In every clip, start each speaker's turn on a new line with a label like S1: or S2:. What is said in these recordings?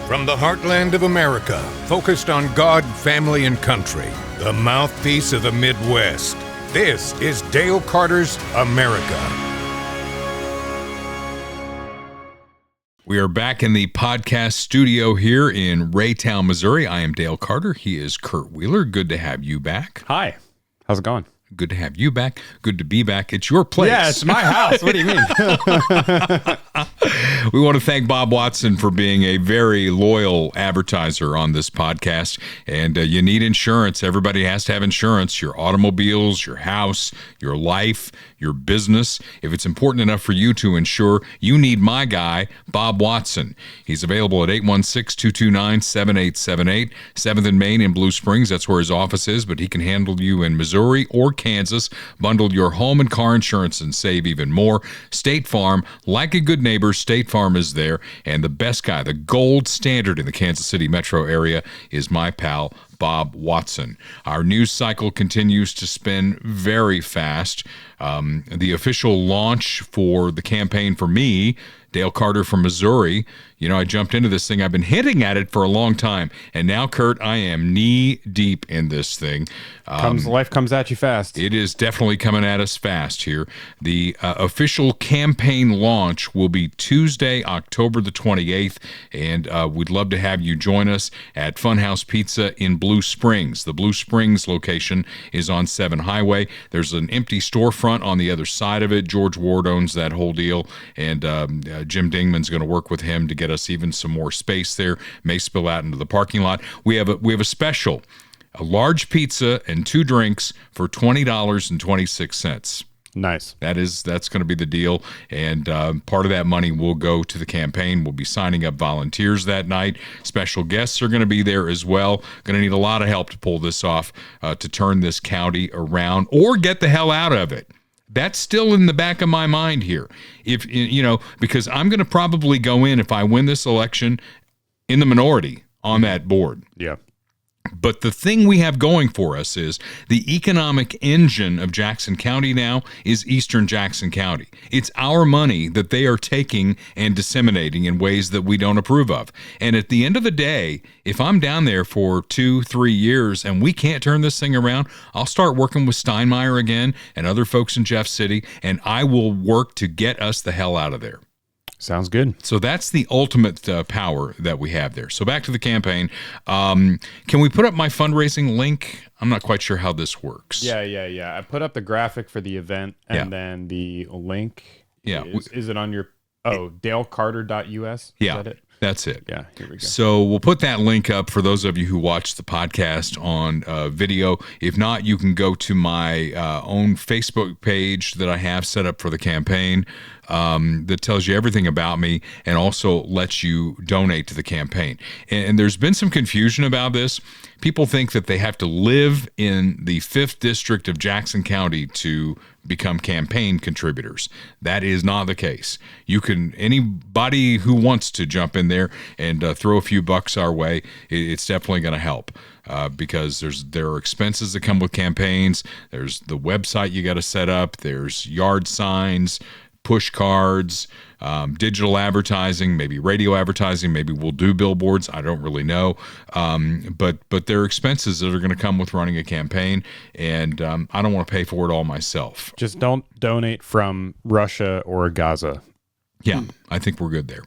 S1: From the heartland of America, focused on God, family, and country, the mouthpiece of the Midwest. This is Dale Carter's America.
S2: We are back in the podcast studio here in Raytown, Missouri. I am Dale Carter. He is Kurt Wheeler. Good to have you back.
S3: Hi. How's it going?
S2: Good to have you back. Good to be back. It's your place.
S3: Yeah, it's my house. What do you mean?
S2: We want to thank Bob Watson for being a very loyal advertiser on this podcast. And you need insurance. Everybody has to have insurance. Your automobiles, your house, your life, your business. If it's important enough for you to insure, you need my guy, Bob Watson. He's available at 816-229-7878, 7th and Main in Blue Springs. That's where his office is, but he can handle you in Missouri or Kansas. Bundle your home and car insurance and save even more. State Farm, like a good neighbor, State Farm is there. And the best guy, the gold standard in the Kansas City metro area, is my pal, Bob Watson. Our news cycle continues to spin very fast. The official launch for the campaign for me, Dale Carter from Missouri, I jumped into this thing. I've been hinting at it for a long time. And now, Kurt, I am knee deep in this thing.
S3: Life comes at you fast.
S2: It is definitely coming at us fast here. The official campaign launch will be Tuesday, October the 28th. And we'd love to have you join us at Funhouse Pizza in Blue Springs. The Blue Springs location is on 7 Highway. There's an empty storefront on the other side of it. George Ward owns that whole deal. And Jim Dingman's going to work with him to get us even some more space there. May spill out into the parking lot. We have a special, a large pizza and 2 drinks for $20.26.
S3: Nice.
S2: That's going to be the deal, and part of that money will go to the campaign. We'll be signing up volunteers that night. Special guests are going to be there as well. Going to need a lot of help to pull this off, to turn this county around or get the hell out of it. That's still in the back of my mind here. Because I'm going to probably go in, if I win this election, in the minority on that board.
S3: Yeah.
S2: But the thing we have going for us is the economic engine of Jackson County now is Eastern Jackson County. It's our money that they are taking and disseminating in ways that we don't approve of. And at the end of the day, if I'm down there for 2-3 years and we can't turn this thing around, I'll start working with Steinmeier again and other folks in Jeff City, and I will work to get us the hell out of there.
S3: Sounds good.
S2: So that's the ultimate power that we have there. So back to the campaign. Can we put up my fundraising link? I'm not quite sure how this works.
S3: Yeah. I put up the graphic for the event and then the link.
S2: Yeah.
S3: Is it on your, dalecarter.us?
S2: Yeah.
S3: Is that it?
S2: That's it.
S3: Yeah, here we go.
S2: So we'll put that link up for those of you who watch the podcast on video. If not, you can go to my own Facebook page that I have set up for the campaign that tells you everything about me and also lets you donate to the campaign. And there's been some confusion about this. People think that they have to live in the 5th district of Jackson County to become campaign contributors. That is not the case. Anybody who wants to jump in there and throw a few bucks our way, it's definitely going to help. Because there are expenses that come with campaigns. There's the website you got to set up. There's yard signs, push cards, digital advertising, maybe radio advertising, maybe we'll do billboards. I don't really know. But there are expenses that are going to come with running a campaign, and I don't want to pay for it all myself.
S3: Just don't donate from Russia or Gaza.
S2: Yeah, I think we're good there.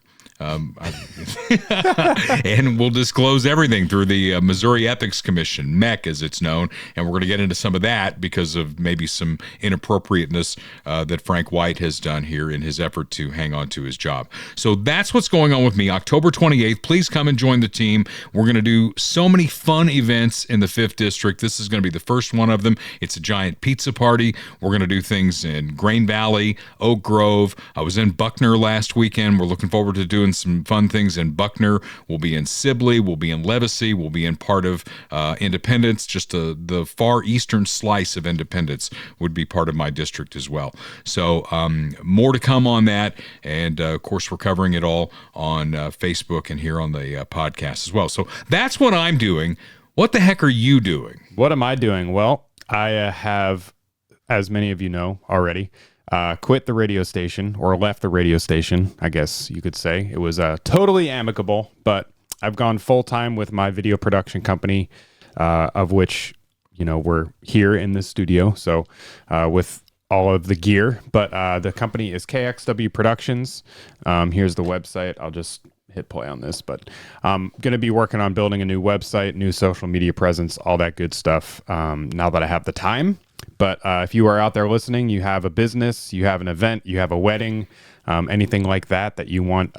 S2: And we'll disclose everything through the Missouri Ethics Commission, MEC as it's known, and we're going to get into some of that because of maybe some inappropriateness that Frank White has done here in his effort to hang on to his job. So that's what's going on with me. October 28th, please come and join the team. We're going to do so many fun events in the 5th District. This is going to be the first one of them. It's a giant pizza party. We're going to do things in Grain Valley, Oak Grove. I was in Buckner last weekend. We're looking forward to doing some fun things in Buckner. We'll be in Sibley. We'll be in Levacy. We'll be in part of Independence. Just the far eastern slice of Independence would be part of my district as well. So more to come on that. And of course, we're covering it all on Facebook and here on the podcast as well. So that's what I'm doing. What the heck are you doing?
S3: What am I doing? Well, I have, as many of you know already, quit the radio station, or left the radio station, I guess you could say. It was totally amicable, but I've gone full time with my video production company, of which, we're here in the studio. So with all of the gear, but the company is KXW Productions. Here's the website. I'll just hit play on this, but I'm going to be working on building a new website, new social media presence, all that good stuff, now that I have the time. But if you are out there listening, you have a business, you have an event, you have a wedding, anything like that you want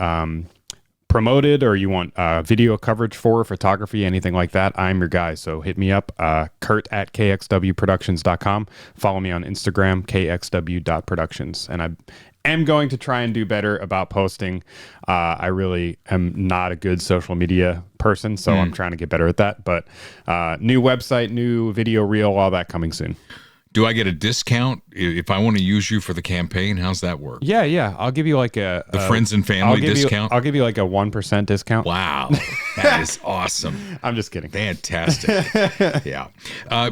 S3: promoted, or you want video coverage for, photography, anything like that, I'm your guy. So hit me up, Kurt at kxwproductions.com. Follow me on Instagram, kxw.productions. And I am going to try and do better about posting. I really am not a good social media person, so I'm trying to get better at that. But new website, new video reel, all that coming soon.
S2: Do I get a discount if I want to use you for the campaign? How's that work?
S3: Yeah. I'll give you like the
S2: friends and family discount?
S3: I'll give you like a 1% discount.
S2: Wow. That is awesome.
S3: I'm just kidding.
S2: Fantastic. Yeah.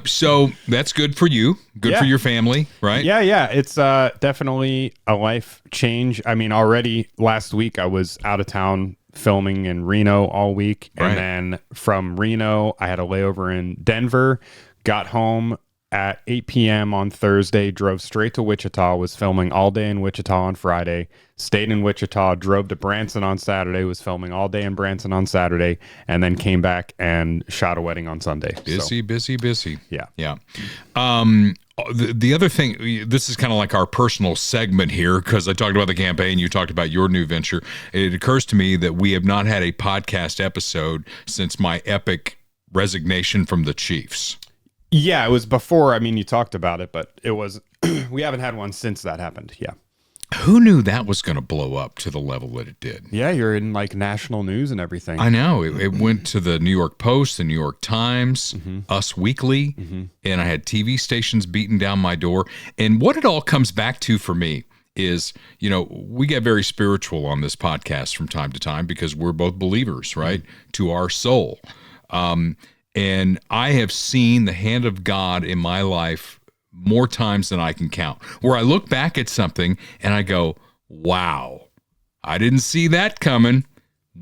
S2: So that's good for you. Good for your family, right?
S3: Yeah. It's definitely a life change. I mean, already last week I was out of town filming in Reno all week. And then from Reno, I had a layover in Denver, got home at 8 p.m. on Thursday, drove straight to Wichita, was filming all day in Wichita on Friday, stayed in Wichita, drove to Branson on Saturday, was filming all day in Branson on Saturday, and then came back and shot a wedding on Sunday.
S2: Busy.
S3: Yeah.
S2: The other thing, this is kind of like our personal segment here, because I talked about the campaign, you talked about your new venture. It occurs to me that we have not had a podcast episode since my epic resignation from the Chiefs.
S3: Yeah, it was before. I mean, you talked about it, but it was, we haven't had one since that happened. Yeah.
S2: Who knew that was going to blow up to the level that it did?
S3: Yeah, you're in like national news and everything.
S2: I know. It went to the New York Post, the New York Times, Us Weekly, and I had TV stations beating down my door. And what it all comes back to for me is, we get very spiritual on this podcast from time to time because we're both believers, right? To our soul. And I have seen the hand of God in my life more times than I can count, where I look back at something and I go, wow, I didn't see that coming.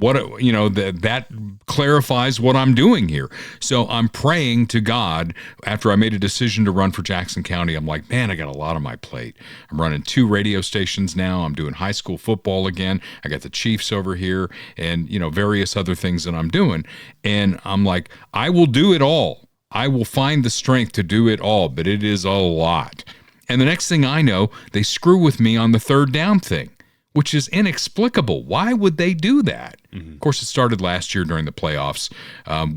S2: That clarifies what I'm doing here. So I'm praying to God after I made a decision to run for Jackson County. I'm like, man, I got a lot on my plate. I'm running 2 radio stations now. I'm doing high school football again. I got the Chiefs over here and, various other things that I'm doing. And I'm like, I will do it all. I will find the strength to do it all, but it is a lot. And the next thing I know, they screw with me on the 3rd down thing, which is inexplicable. Why would they do that? Of course, it started last year during the playoffs,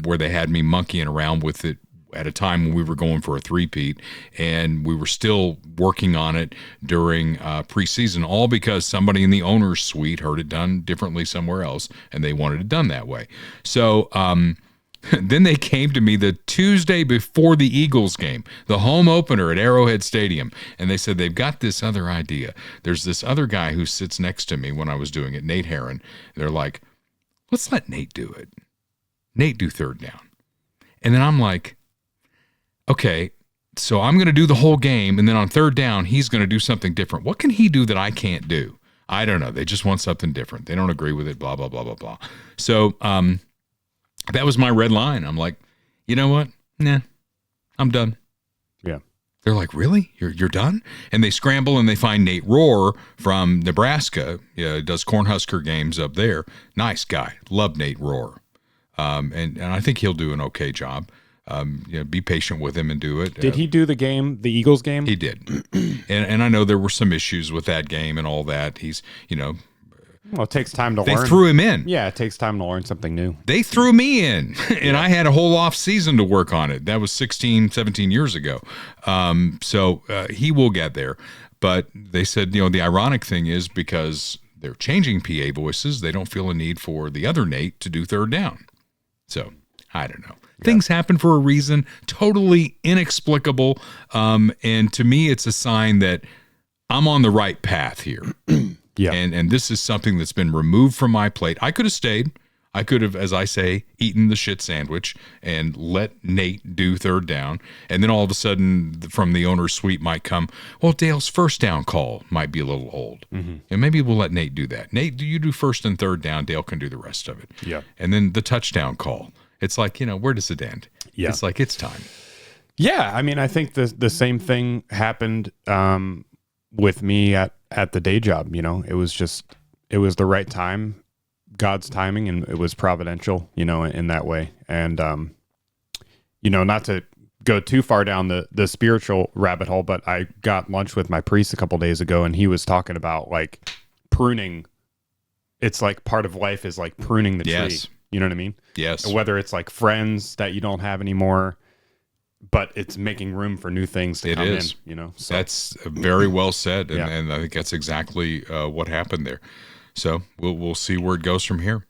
S2: where they had me monkeying around with it at a time when we were going for a 3-peat, and we were still working on it during preseason, all because somebody in the owner's suite heard it done differently somewhere else, and they wanted it done that way. So then they came to me the Tuesday before the Eagles game, the home opener at Arrowhead Stadium, and they said they've got this other idea. There's this other guy who sits next to me when I was doing it, Nate Herron. They're like, let's let Nate do it. Nate do 3rd down. And then I'm like, okay, so I'm going to do the whole game, and then on 3rd down, he's going to do something different. What can he do that I can't do? I don't know. They just want something different. They don't agree with it, blah, blah, blah, blah, blah. So, that was my red line. I'm like, you know what? Nah, I'm done.
S3: Yeah.
S2: They're like, really? You're done? And they scramble and they find Nate Rohr from Nebraska. Does Cornhusker games up there. Nice guy. Love Nate Rohr. And I think he'll do an okay job. Be patient with him and do it.
S3: Did he do the Eagles game?
S2: He did. and I know there were some issues with that game and all that. He's,
S3: well, it takes time to learn.
S2: They threw him in.
S3: Yeah, it takes time to learn something new.
S2: They threw me in, and I had a whole off season to work on it. That was 16, 17 years ago. So he will get there. But they said, the ironic thing is because they're changing PA voices, they don't feel a need for the other Nate to do 3rd down. So I don't know. Yeah. Things happen for a reason, totally inexplicable. And to me, it's a sign that I'm on the right path here. Yeah. And this is something that's been removed from my plate. I could have stayed. I could have, as I say, eaten the shit sandwich and let Nate do third down. And then all of a sudden from the owner's suite might come, well, Dale's first down call might be a little old. Mm-hmm. And maybe we'll let Nate do that. Nate, do you do first and third down? Dale can do the rest of it.
S3: Yeah.
S2: And then the touchdown call. It's like, where does it end? Yeah. It's like, it's time.
S3: Yeah. I mean, I think the same thing happened with me at the day job. It was the right time. God's timing, and it was providential, in that way. And, not to go too far down the spiritual rabbit hole, but I got lunch with my priest a couple days ago, and he was talking about like pruning. It's like part of life is like pruning the tree. You know what I mean?
S2: Yes.
S3: And whether it's like friends that you don't have anymore, but it's making room for new things to come in, So.
S2: That's very well said. And I think that's exactly what happened there. So we'll see where it goes from here.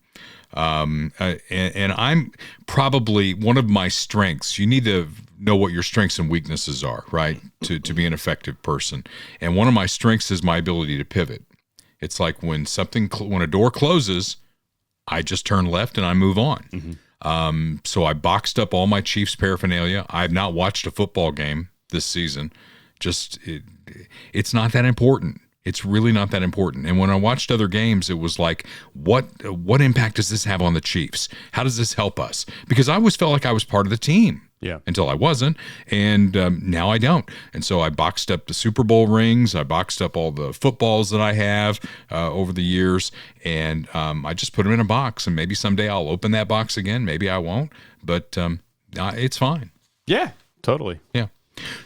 S2: And I'm probably one of my strengths. You need to know what your strengths and weaknesses are, right? To be an effective person. And one of my strengths is my ability to pivot. It's like when a door closes, I just turn left and I move on. Mm-hmm. So I boxed up all my Chiefs paraphernalia. I've not watched a football game this season. It's not that important. It's really not that important. And when I watched other games, it was like, what impact does this have on the Chiefs? How does this help us? Because I always felt like I was part of the team.
S3: Yeah.
S2: Until I wasn't. And now I don't. And so I boxed up the Super Bowl rings. I boxed up all the footballs that I have over the years. And I just put them in a box. And maybe someday I'll open that box again. Maybe I won't. But it's fine.
S3: Yeah, totally.
S2: Yeah.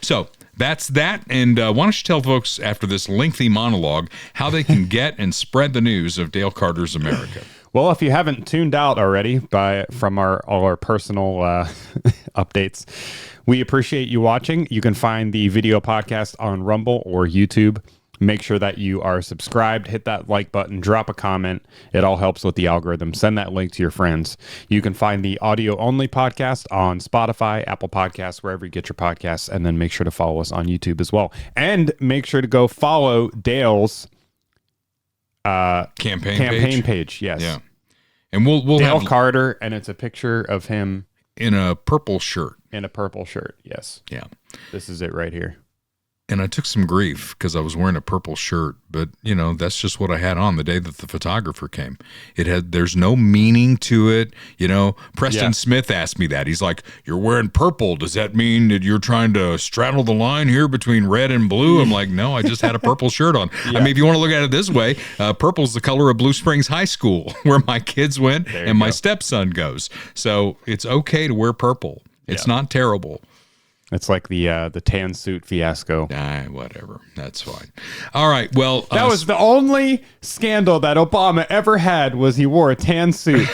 S2: So that's that. And why don't you tell folks after this lengthy monologue how they can get and spread the news of Dale Carter's America?
S3: Well, if you haven't tuned out already from all our personal updates, we appreciate you watching. You can find the video podcast on Rumble or YouTube. Make sure that you are subscribed, hit that like button, drop a comment. It all helps with the algorithm. Send that link to your friends. You can find the audio-only podcast on Spotify, Apple Podcasts, wherever you get your podcasts, and then make sure to follow us on YouTube as well. And make sure to go follow Dale's campaign page. Yes.
S2: Yeah. And we'll
S3: Dale
S2: have
S3: Carter, and it's a picture of him
S2: in a purple shirt.
S3: Yes.
S2: Yeah.
S3: This is it right here.
S2: And I took some grief because I was wearing a purple shirt, but that's just what I had on the day that the photographer came. There's no meaning to it. Preston Smith asked me that. He's like, "You're wearing purple. Does that mean that you're trying to straddle the line here between red and blue?" I'm like, "No, I just had a purple shirt on." Yeah. I mean, if you want to look at it this way, purple's the color of Blue Springs High School, where my kids went and my stepson goes. So it's okay to wear purple. It's not terrible.
S3: It's like the tan suit fiasco.
S2: Whatever. That's fine. All right. Well,
S3: that was the only scandal that Obama ever had, was he wore a tan suit.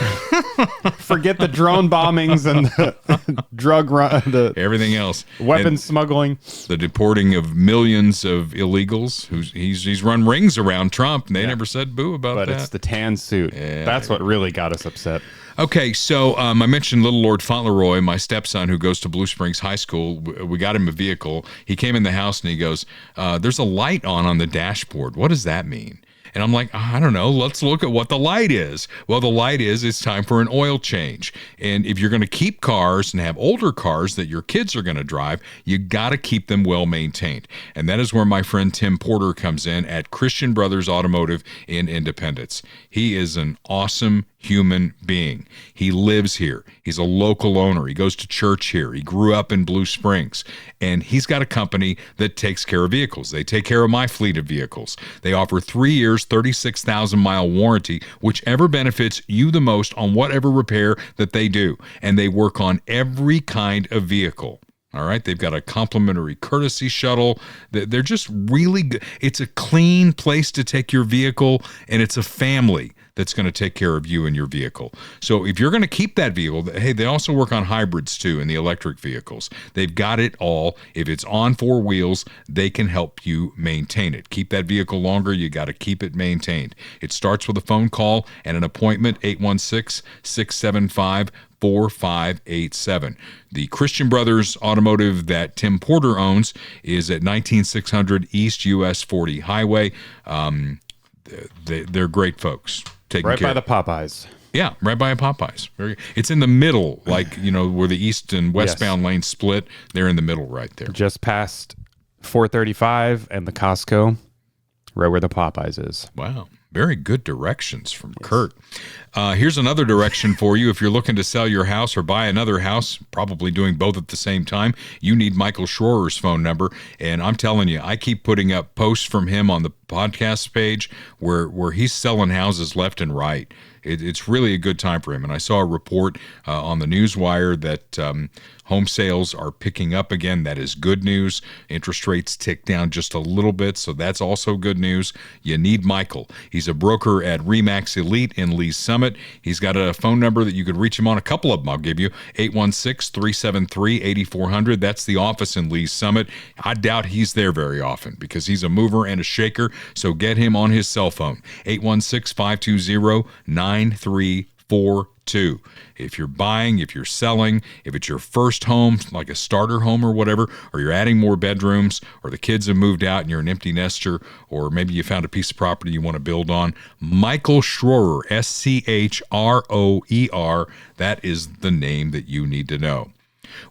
S3: Forget the drone bombings and the drug run,
S2: everything else,
S3: weapons smuggling,
S2: the deporting of millions of illegals. He's run rings around Trump, and they never said boo about that.
S3: But it's the tan suit. Yeah, that's what really got us upset.
S2: Okay, so I mentioned Little Lord Fauntleroy, my stepson who goes to Blue Springs High School. We got him a vehicle. He came in the house and he goes, "There's a light on the dashboard. What does that mean?" And I'm like, I don't know. Let's look at what the light is. Well, the light is it's time for an oil change. And if you're going to keep cars and have older cars that your kids are going to drive, you got to keep them well maintained. And that is where my friend Tim Porter comes in at Christian Brothers Automotive in Independence. He is an awesome human being. He lives here. He's a local owner. He goes to church here. He grew up in Blue Springs. And he's got a company that takes care of vehicles. They take care of my fleet of vehicles. They offer 3 years, 36,000-mile warranty, whichever benefits you the most on whatever repair that they do. And they work on every kind of vehicle. All right. They've got a complimentary courtesy shuttle. They're just really good. It's a clean place to take your vehicle, and it's a family that's going to take care of you and your vehicle. So if you're going to keep that vehicle, hey, they also work on hybrids too and the electric vehicles. They've got it all. If it's on 4 wheels, they can help you maintain it. Keep that vehicle longer. You got to keep it maintained. It starts with a phone call and an appointment, 816-675-4587. The Christian Brothers Automotive that Tim Porter owns is at 19600 East US 40 Highway. They're great folks.
S3: Right by the Popeyes.
S2: Yeah, right by a Popeyes. It's in the middle, like, where the east and westbound lanes split. They're in the middle right there.
S3: Just past 435 and the Costco, right where the Popeyes is.
S2: Wow. Very good directions from Kurt. Here's another direction for you. If you're looking to sell your house or buy another house, probably doing both at the same time, you need Michael Schroer's phone number. And I'm telling you, I keep putting up posts from him on the podcast page where he's selling houses left and right. It's really a good time for him. And I saw a report on the Newswire that home sales are picking up again. That is good news. Interest rates tick down just a little bit, so that's also good news. You need Michael. He's a broker at Remax Elite in Lee's Summit. He's got a phone number that you could reach him on. A couple of them I'll give you. 816-373-8400. That's the office in Lee's Summit. I doubt he's there very often because he's a mover and a shaker, so get him on his cell phone. 816-520-9342. If you're buying, if you're selling, if it's your first home, like a starter home or whatever, or you're adding more bedrooms, or the kids have moved out and you're an empty nester, or maybe you found a piece of property you want to build on, Michael Schroer, Schroer, that is the name that you need to know.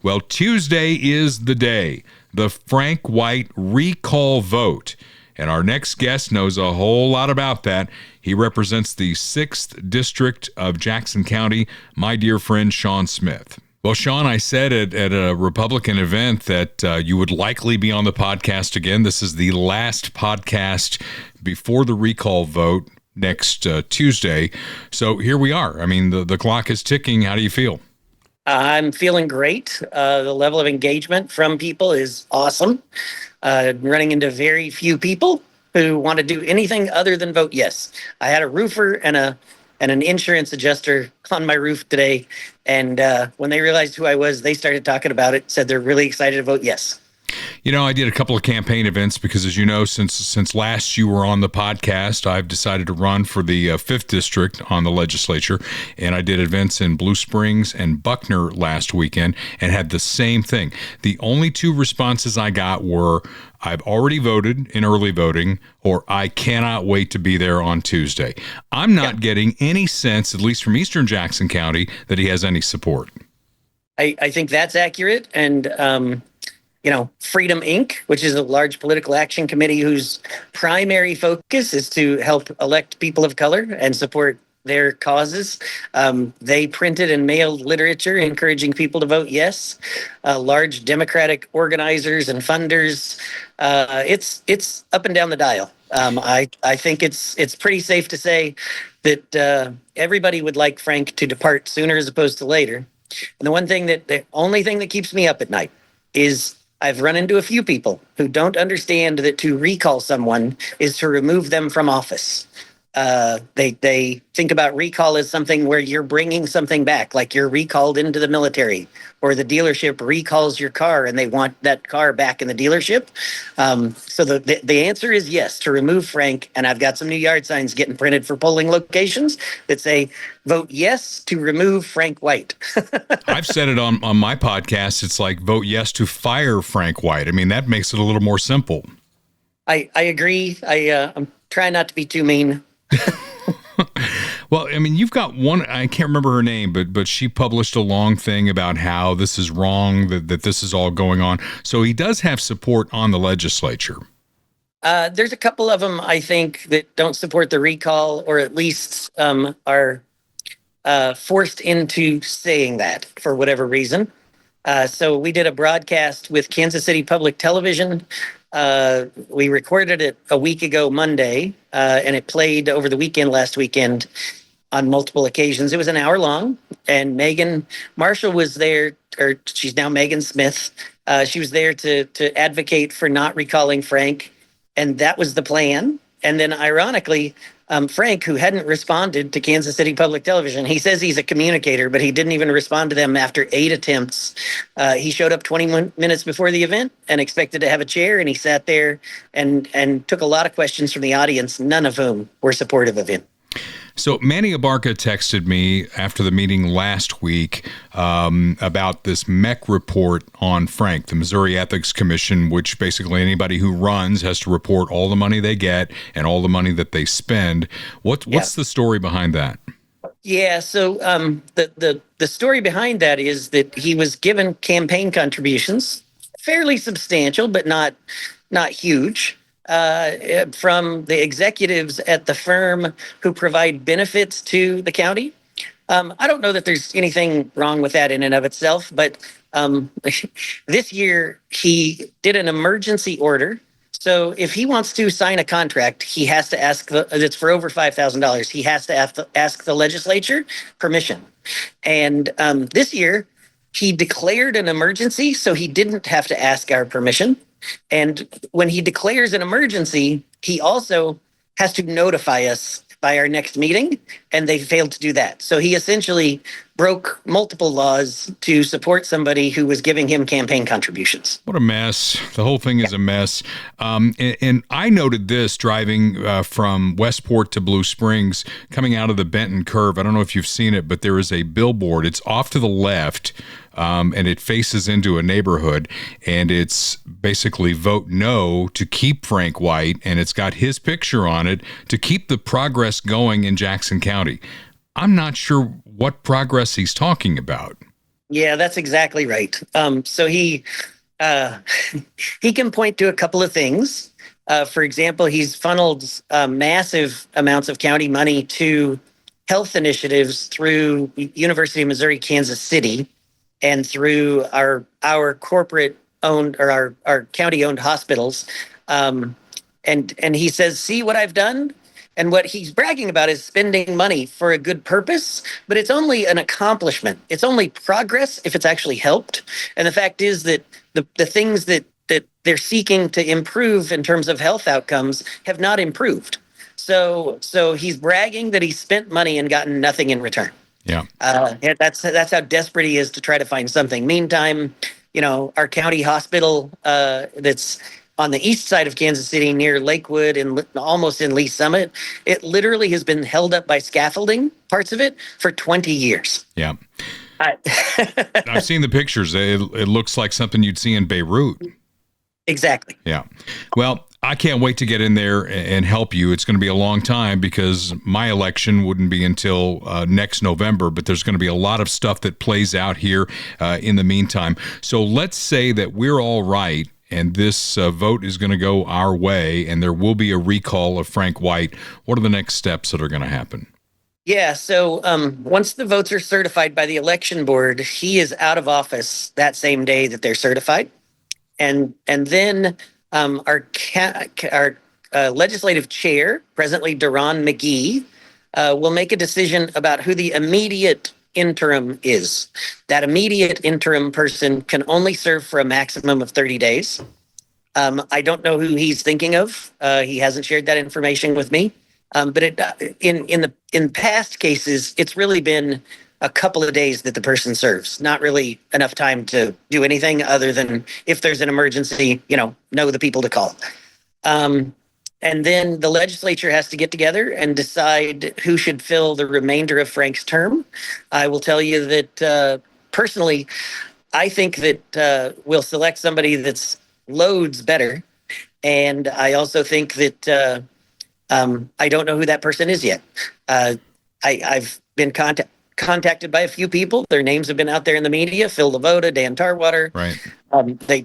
S2: Well, Tuesday is the day, the Frank White recall vote. And our next guest knows a whole lot about that. He represents the 6th District of Jackson County, my dear friend Sean Smith. Well, Sean, I said at a Republican event that you would likely be on the podcast again. This is the last podcast before the recall vote next Tuesday. So here we are. I mean, the clock is ticking. How do you feel?
S4: I'm feeling great. The level of engagement from people is awesome. Running into very few people who want to do anything other than vote yes. I had a roofer and an insurance adjuster on my roof today, and when they realized who I was, they started talking about it, said they're really excited to vote yes.
S2: I did a couple of campaign events because, as you know, since last you were on the podcast, I've decided to run for the 5th District on the legislature, and I did events in Blue Springs and Buckner last weekend and had the same thing. The only two responses I got were, I've already voted in early voting, or I cannot wait to be there on Tuesday. I'm not getting any sense, at least from Eastern Jackson County, that he has any support.
S4: I think that's accurate, and Freedom Inc., which is a large political action committee whose primary focus is to help elect people of color and support their causes. They printed and mailed literature encouraging people to vote yes. Large Democratic organizers and funders. It's up and down the dial. I think it's pretty safe to say that everybody would like Frank to depart sooner as opposed to later. And the only thing that keeps me up at night is I've run into a few people who don't understand that to recall someone is to remove them from office. They think about recall as something where you're bringing something back, like you're recalled into the military, or the dealership recalls your car and they want that car back in the dealership. So the answer is yes, to remove Frank. And I've got some new yard signs getting printed for polling locations that say, vote yes to remove Frank White.
S2: I've said it on my podcast. It's like, vote yes to fire Frank White. I mean, that makes it a little more simple.
S4: I agree. I'm trying not to be too mean.
S2: Well, I mean, you've got one, I can't remember her name, but she published a long thing about how this is wrong, that this is all going on. So he does have support on the legislature.
S4: There's a couple of them, I think, that don't support the recall, or at least are forced into saying that for whatever reason. So we did a broadcast with Kansas City Public Television. We recorded it a week ago Monday, and it played over the weekend last weekend on multiple occasions. It was an hour long, and Megan Marshall was there, or she's now Megan Smith. She was there to advocate for not recalling Frank, and that was the plan. And then ironically, Frank, who hadn't responded to Kansas City Public Television, he says he's a communicator, but he didn't even respond to them after 8 attempts. He showed up 20 minutes before the event and expected to have a chair, and he sat there and took a lot of questions from the audience, none of whom were supportive of him.
S2: So Manny Abarca texted me after the meeting last week about this MEC report on Frank, the Missouri Ethics Commission, which basically anybody who runs has to report all the money they get and all the money that they spend. What's the story behind that?
S4: Yeah, so the story behind that is that he was given campaign contributions, fairly substantial, but not huge, from the executives at the firm who provide benefits to the county. I don't know that there's anything wrong with that in and of itself, but this year he did an emergency order. So if he wants to sign a contract, he has to ask it's for over $5,000. He has to ask the legislature permission. And this year he declared an emergency, so he didn't have to ask our permission. And when he declares an emergency, he also has to notify us by our next meeting, and they failed to do that. So he essentially broke multiple laws to support somebody who was giving him campaign contributions.
S2: What a mess. The whole thing is a mess. And I noted this driving from Westport to Blue Springs, coming out of the Benton Curve. I don't know if you've seen it, but there is a billboard. It's off to the left, and it faces into a neighborhood, and it's basically vote no to keep Frank White, and it's got his picture on it to keep the progress going in Jackson County. I'm not sure what progress he's talking about.
S4: Yeah, that's exactly right. So he can point to a couple of things. For example, he's funneled massive amounts of county money to health initiatives through University of Missouri, Kansas City, and through our corporate owned or our county owned hospitals. And he says, see what I've done? And what he's bragging about is spending money for a good purpose, but it's only an accomplishment. It's only progress if it's actually helped. And the fact is that the things that they're seeking to improve in terms of health outcomes have not improved. So he's bragging that he spent money and gotten nothing in return.
S2: Yeah.
S4: That's how desperate he is to try to find something. Meantime, our county hospital that's on the east side of Kansas City near Lakewood and almost in Lee Summit, it literally has been held up by scaffolding, parts of it, for 20 years.
S2: Yeah. I've seen the pictures. It looks like something you'd see in Beirut.
S4: Exactly.
S2: Yeah. Well, I can't wait to get in there and help you. It's going to be a long time because my election wouldn't be until next November, but there's going to be a lot of stuff that plays out here in the meantime. So let's say that we're all right and this vote is going to go our way and there will be a recall of Frank White. What are the next steps that are going to happen?
S4: Yeah, so once the votes are certified by the election board, he is out of office that same day that they're certified. And then our legislative chair, presently Duron McGee, will make a decision about who the immediate interim is. That immediate interim person can only serve for a maximum of 30 days. I don't know who he's thinking of. He hasn't shared that information with me. But in past cases, it's really been a couple of days that the person serves, not really enough time to do anything other than if there's an emergency, know the people to call. And then the legislature has to get together and decide who should fill the remainder of Frank's term. I will tell you that personally, I think that we'll select somebody that's loads better. And I also think that I don't know who that person is yet. I've been contacted by a few people. Their names have been out there in the media. Phil Lavoda, Dan Tarwater.
S2: Right.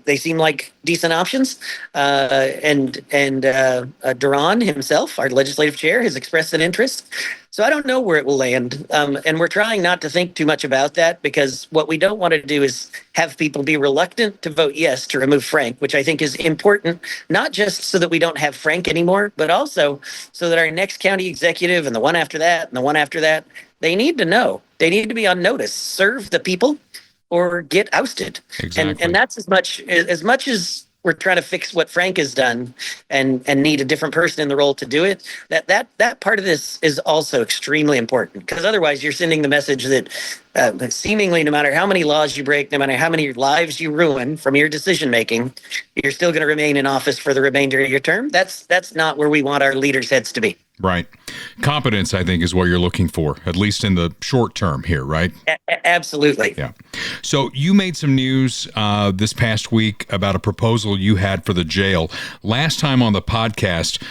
S4: They seem like decent options. And Duron himself, our legislative chair, has expressed an interest. So I don't know where it will land. And we're trying not to think too much about that because what we don't want to do is have people be reluctant to vote yes to remove Frank, which I think is important, not just so that we don't have Frank anymore, but also so that our next county executive and the one after that and the one after that, they need to know. They need to be on notice. Serve the people or get ousted.
S2: Exactly.
S4: And that's as much as we're trying to fix what Frank has done and need a different person in the role to do it. That part of this is also extremely important because otherwise you're sending the message that seemingly no matter how many laws you break, no matter how many lives you ruin from your decision making, you're still going to remain in office for the remainder of your term. That's not where we want our leaders' heads to be.
S2: Right. Competence, I think, is what you're looking for, at least in the short term here, right?
S4: Absolutely.
S2: Yeah. So you made some news this past week about a proposal you had for the jail. Last time on the podcast,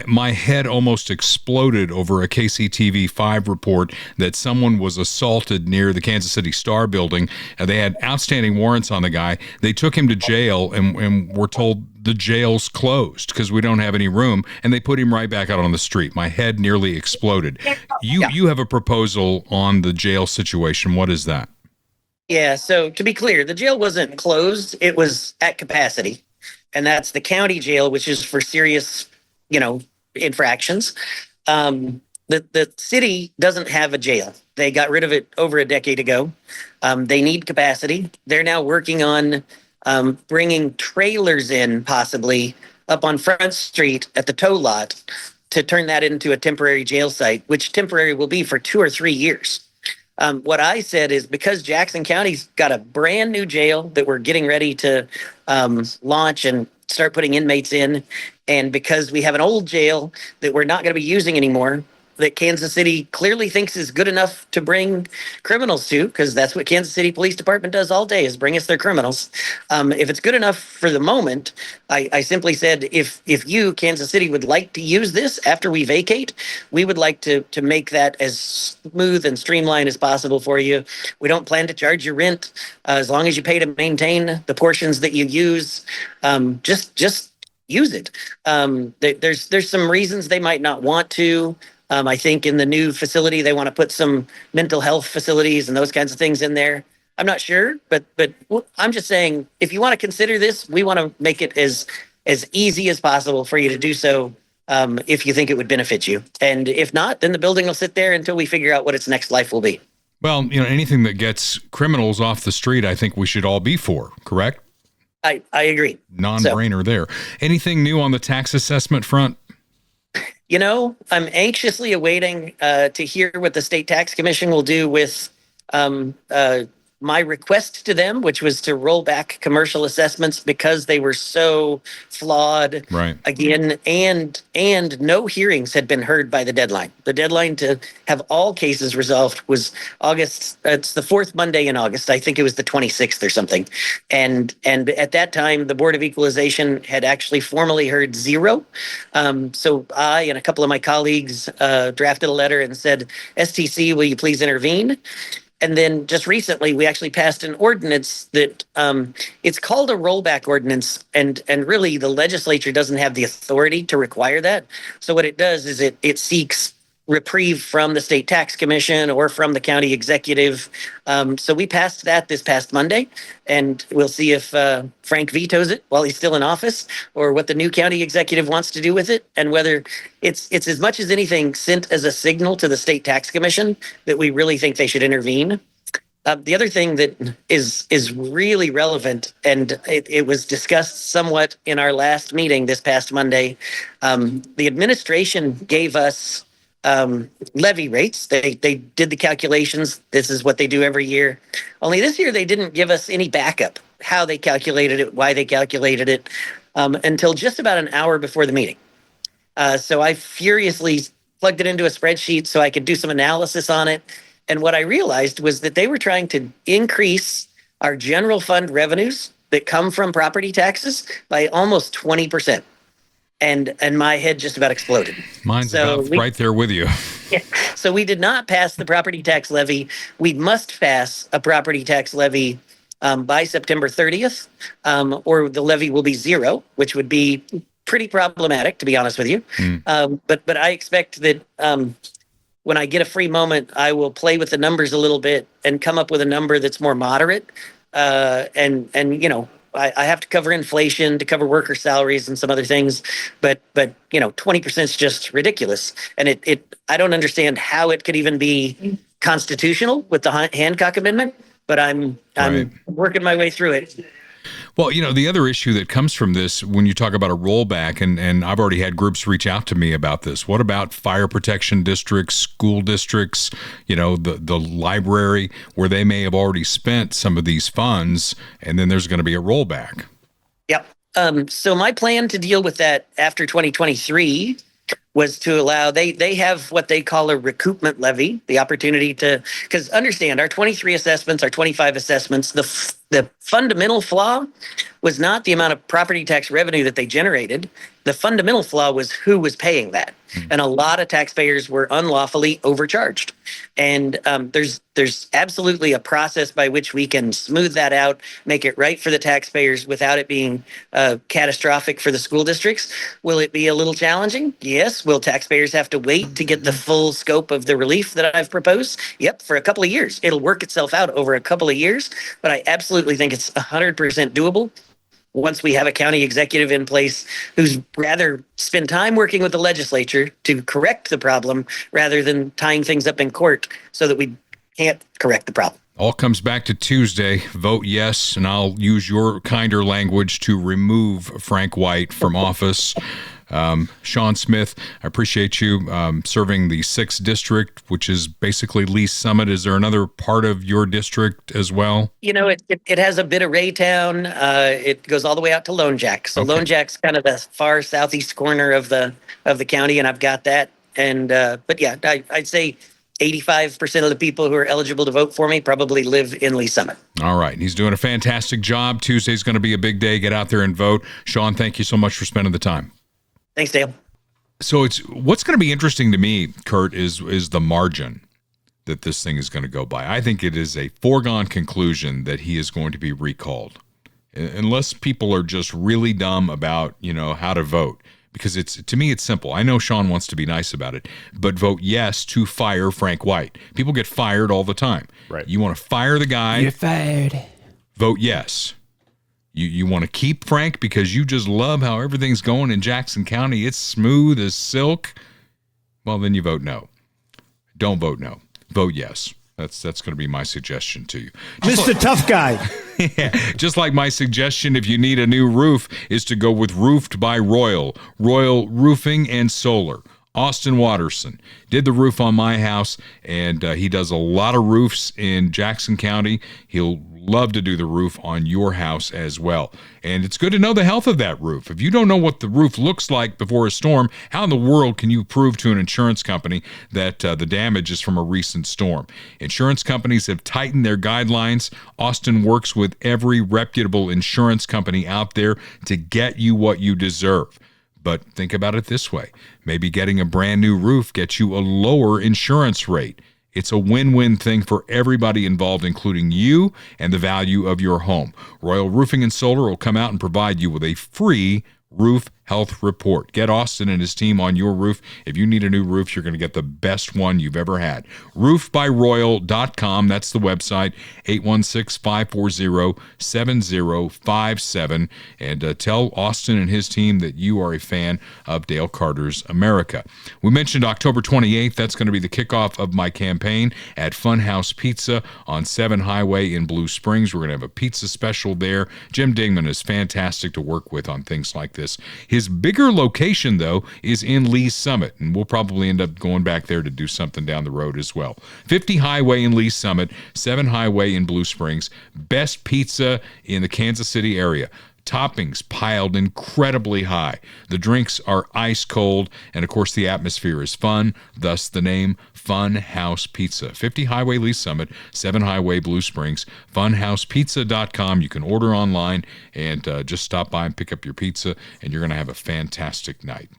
S2: my head almost exploded over a KCTV5 report that someone was assaulted near the Kansas City Star building. They had outstanding warrants on the guy. They took him to jail and were told the jail's closed because we don't have any room, and they put him right back out on the street. My head nearly exploded. You have a proposal on the jail situation. What is that?
S4: Yeah, so to be clear, the jail wasn't closed. It was at capacity. And that's the county jail, which is for serious, infractions. The city doesn't have a jail. They got rid of it over a decade ago. They need capacity. They're now working on bringing trailers in, possibly, up on Front Street at the tow lot to turn that into a temporary jail site, which temporary will be for 2 or 3 years. What I said is because Jackson County's got a brand new jail that we're getting ready to launch and start putting inmates in, and because we have an old jail that we're not going to be using anymore, that Kansas City clearly thinks is good enough to bring criminals to, because that's what Kansas City Police Department does all day, is bring us their criminals. If it's good enough for the moment, I simply said, if you, Kansas City, would like to use this after we vacate, we would like to make that as smooth and streamlined as possible for you. We don't plan to charge you rent as long as you pay to maintain the portions that you use. Just use it. There's some reasons they might not want to. I think in the new facility, they want to put some mental health facilities and those kinds of things in there. I'm not sure, but I'm just saying, if you want to consider this, we want to make it as easy as possible for you to do so if you think it would benefit you. And if not, then the building will sit there until we figure out what its next life will be.
S2: Well, anything that gets criminals off the street, I think we should all be for, correct?
S4: I agree.
S2: Non-brainer there. Anything new on the tax assessment front?
S4: I'm anxiously awaiting to hear what the State Tax Commission will do with my request to them, which was to roll back commercial assessments because they were so flawed.
S2: Right.
S4: Again, and no hearings had been heard by the deadline. The deadline to have all cases resolved was August. It's the fourth Monday in August. I think it was the 26th or something. And at that time, the Board of Equalization had actually formally heard 0. So I and a couple of my colleagues drafted a letter and said, STC, will you please intervene? And then just recently, we actually passed an ordinance that it's called a rollback ordinance. And really, the legislature doesn't have the authority to require that. So what it does is it seeks reprieve from the State Tax Commission or from the county executive. So we passed that this past Monday, and we'll see if Frank vetoes it while he's still in office, or what the new county executive wants to do with it, and whether it's as much as anything sent as a signal to the State Tax Commission that we really think they should intervene. The other thing that is really relevant, and it was discussed somewhat in our last meeting this past Monday, the administration gave us levy rates. They did the calculations. This is what they do every year. Only this year they didn't give us any backup, how they calculated it, why they calculated it, until just about an hour before the meeting. So I furiously plugged it into a spreadsheet so I could do some analysis on it. And what I realized was that they were trying to increase our general fund revenues that come from property taxes by almost 20%. And my head just about exploded.
S2: Mine's right there with you.
S4: Yeah. So we did not pass the property tax levy. We must pass a property tax levy by September 30th, or the levy will be 0, which would be pretty problematic, to be honest with you. But I expect that when I get a free moment, I will play with the numbers a little bit and come up with a number that's more moderate. I have to cover inflation, to cover worker salaries and some other things, but 20% is just ridiculous. And I don't understand how it could even be constitutional with the Hancock Amendment, but I'm working my way through it.
S2: Well, the other issue that comes from this, when you talk about a rollback, and I've already had groups reach out to me about this. What about fire protection districts, school districts, the library, where they may have already spent some of these funds, and then there's going to be a rollback?
S4: Yep. So my plan to deal with that after 2023 was to allow, they have what they call a recoupment levy, the opportunity to, because understand our 23 assessments, our 25 assessments, the fundamental flaw was not the amount of property tax revenue that they generated. The fundamental flaw was who was paying that. And a lot of taxpayers were unlawfully overcharged. And there's absolutely a process by which we can smooth that out, make it right for the taxpayers without it being catastrophic for the school districts. Will it be a little challenging? Yes. Will taxpayers have to wait to get the full scope of the relief that I've proposed? Yep, for a couple of years. It'll work itself out over a couple of years, but I absolutely think it's 100% doable once we have a county executive in place who's rather spend time working with the legislature to correct the problem rather than tying things up in court so that we can't correct the problem.
S2: All comes back to Tuesday. Vote yes, and I'll use your kinder language to remove Frank White from office. Sean Smith, I appreciate you serving the 6th district, which is basically Lee Summit. Is there another part of your district as well?
S4: You know, it has a bit of Raytown. It goes all the way out to Lone Jack. So okay. Lone Jack's kind of the far southeast corner of the county, and I've got that. And but yeah, I'd say 85% of the people who are eligible to vote for me probably live in Lee Summit.
S2: All right. He's doing a fantastic job. Tuesday's going to be a big day. Get out there and vote. Sean, thank you so much for spending the time.
S4: Thanks, Dale.
S2: So what's going to be interesting to me, Kurt, is the margin that this thing is going to go by. I think it is a foregone conclusion that he is going to be recalled, unless people are just really dumb about, how to vote. Because to me, it's simple. I know Sean wants to be nice about it, but vote yes to fire Frank White. People get fired all the time.
S3: Right.
S2: You want to fire the guy.
S3: You're fired.
S2: Vote yes. You want to keep Frank because you just love how everything's going in Jackson County. It's smooth as silk. Well, then you vote no. Don't vote no. Vote yes. That's going to be my suggestion to you.
S5: Mr. Tough Guy.
S2: Yeah, just like my suggestion, if you need a new roof, is to go with Roofed by Royal Roofing and Solar. Austin Watterson did the roof on my house, and he does a lot of roofs in Jackson County. He'll love to do the roof on your house as well. And it's good to know the health of that roof. If you don't know what the roof looks like before a storm, how in the world can you prove to an insurance company that the damage is from a recent storm? Insurance companies have tightened their guidelines. Austin works with every reputable insurance company out there to get you what you deserve. But think about it this way. Maybe getting a brand new roof gets you a lower insurance rate. It's a win-win thing for everybody involved, including you and the value of your home. Royal Roofing and Solar will come out and provide you with a free roof health report. Get Austin and his team on your roof. If you need a new roof, you're going to get the best one you've ever had. roofbyroyal.com. That's the website. 816-540-7057. And tell Austin and his team that you are a fan of Dale Carter's America. We mentioned October 28th. That's going to be the kickoff of my campaign at Funhouse Pizza on 7 Highway in Blue Springs. We're going to have a pizza special there. Jim Dingman is fantastic to work with on things like this. His bigger location, though, is in Lee Summit, and we'll probably end up going back there to do something down the road as well. 50 Highway in Lee Summit, 7 Highway in Blue Springs. Best pizza in the Kansas City area. Toppings piled incredibly high. The drinks are ice cold, and of course the atmosphere is fun, thus the name Fun House Pizza. 50 Highway Lee Summit, 7 Highway Blue Springs, funhousepizza.com. You can order online and just stop by and pick up your pizza, and you're going to have a fantastic night.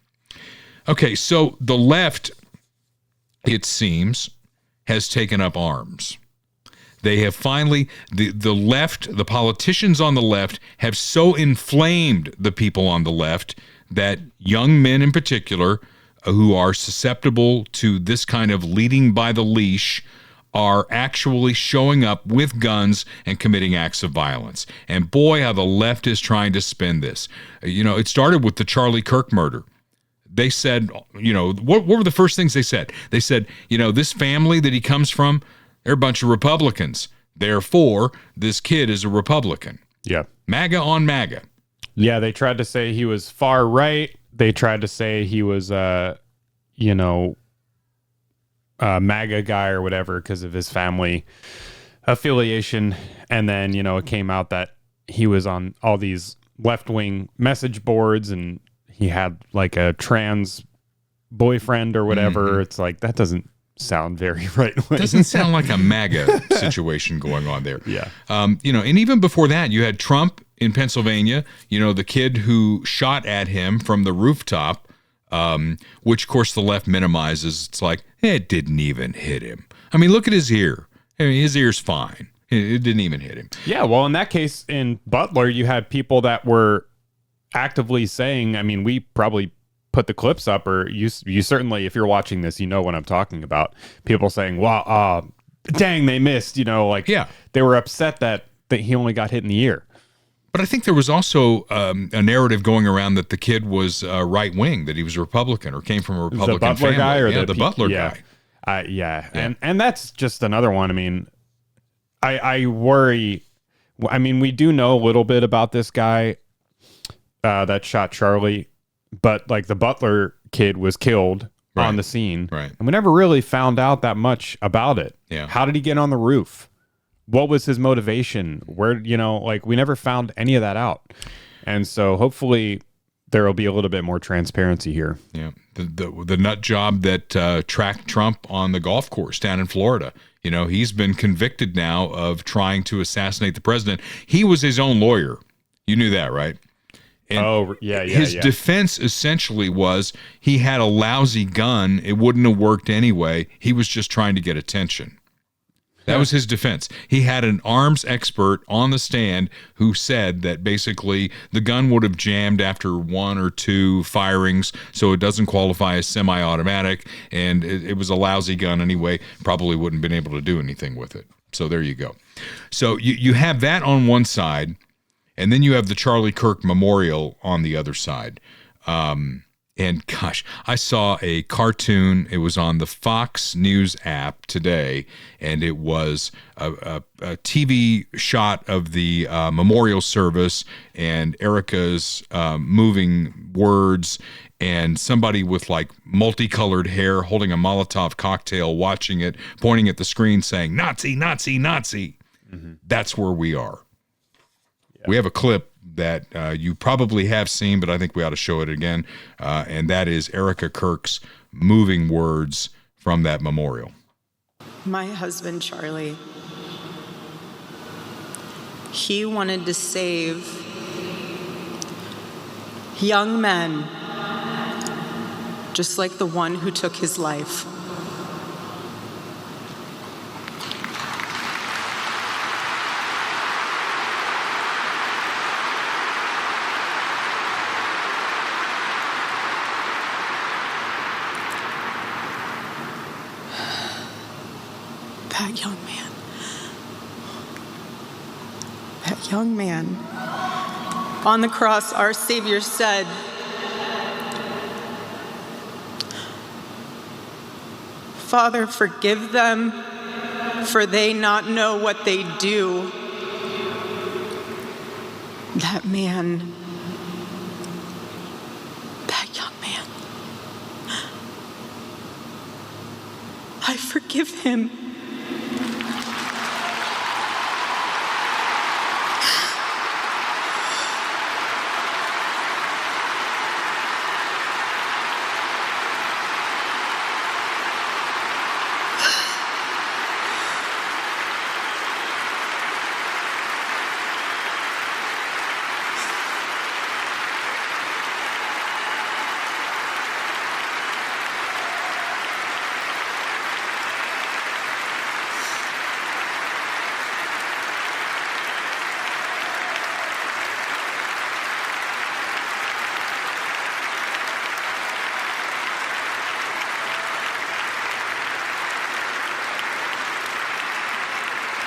S2: Okay, so the left, it seems, has taken up arms. They have finally, the left, the politicians on the left have so inflamed the people on the left that young men in particular who are susceptible to this kind of leading by the leash are actually showing up with guns and committing acts of violence. And boy, how the left is trying to spin this. It started with the Charlie Kirk murder. They said, what were the first things they said? They said, this family that he comes from, they're a bunch of Republicans. Therefore, this kid is a Republican.
S3: Yeah.
S2: MAGA on MAGA.
S3: Yeah, they tried to say he was far right. They tried to say he was, a MAGA guy or whatever because of his family affiliation. And then, it came out that he was on all these left-wing message boards and he had like a trans boyfriend or whatever. It's like, that doesn't sound very right wing.
S2: Doesn't sound like a MAGA situation going on there.
S3: Yeah.
S2: And even before that, you had Trump in Pennsylvania, the kid who shot at him from the rooftop, which of course the left minimizes. It's like, it didn't even hit him. I mean, look at his ear. I mean, his ear's fine. It didn't even hit him.
S3: Yeah. Well, in that case, in Butler, you had people that were actively saying, I mean, we probably put the clips up, or you certainly, if you're watching this, you know what I'm talking about. People saying, wow, dang, they missed,
S2: Yeah.
S3: They were upset that he only got hit in the ear.
S2: But I think there was also a narrative going around that the kid was right wing, that he was a Republican or came from a Republican
S3: the Butler
S2: family.
S3: guy, or
S2: the Butler guy.
S3: Yeah. And that's just another one. I mean, I worry. I mean, we do know a little bit about this guy that shot Charlie, but like the Butler kid was killed on the scene,
S2: right?
S3: And we never really found out that much about it.
S2: Yeah.
S3: How did he get on the roof? What was his motivation? Where, we never found any of that out. And so hopefully there will be a little bit more transparency here.
S2: Yeah. The nut job that tracked Trump on the golf course down in Florida. He's been convicted now of trying to assassinate the president. He was his own lawyer. You knew that, right? And his defense essentially was he had a lousy gun. It wouldn't have worked anyway. He was just trying to get attention. That was his defense. He had an arms expert on the stand who said that basically the gun would have jammed after one or two firings, so it doesn't qualify as semi-automatic, and it was a lousy gun anyway, probably wouldn't have been able to do anything with it. So there you go. So you have that on one side, and then you have the Charlie Kirk Memorial on the other side. And gosh, I saw a cartoon. It was on the Fox News app today, and it was a TV shot of the memorial service and Erika's moving words, and somebody with like multicolored hair holding a Molotov cocktail, watching it, pointing at the screen saying, "Nazi, Nazi, Nazi." Mm-hmm. That's where we are. Yeah. We have a clip that you probably have seen, but I think we ought to show it again. And that is Erika Kirk's moving words from that memorial.
S5: My husband, Charlie, he wanted to save young men, just like the one who took his life. That young man, on the cross, our Savior said, "Father, forgive them, for they not know what they do." That man, that young man, I forgive him.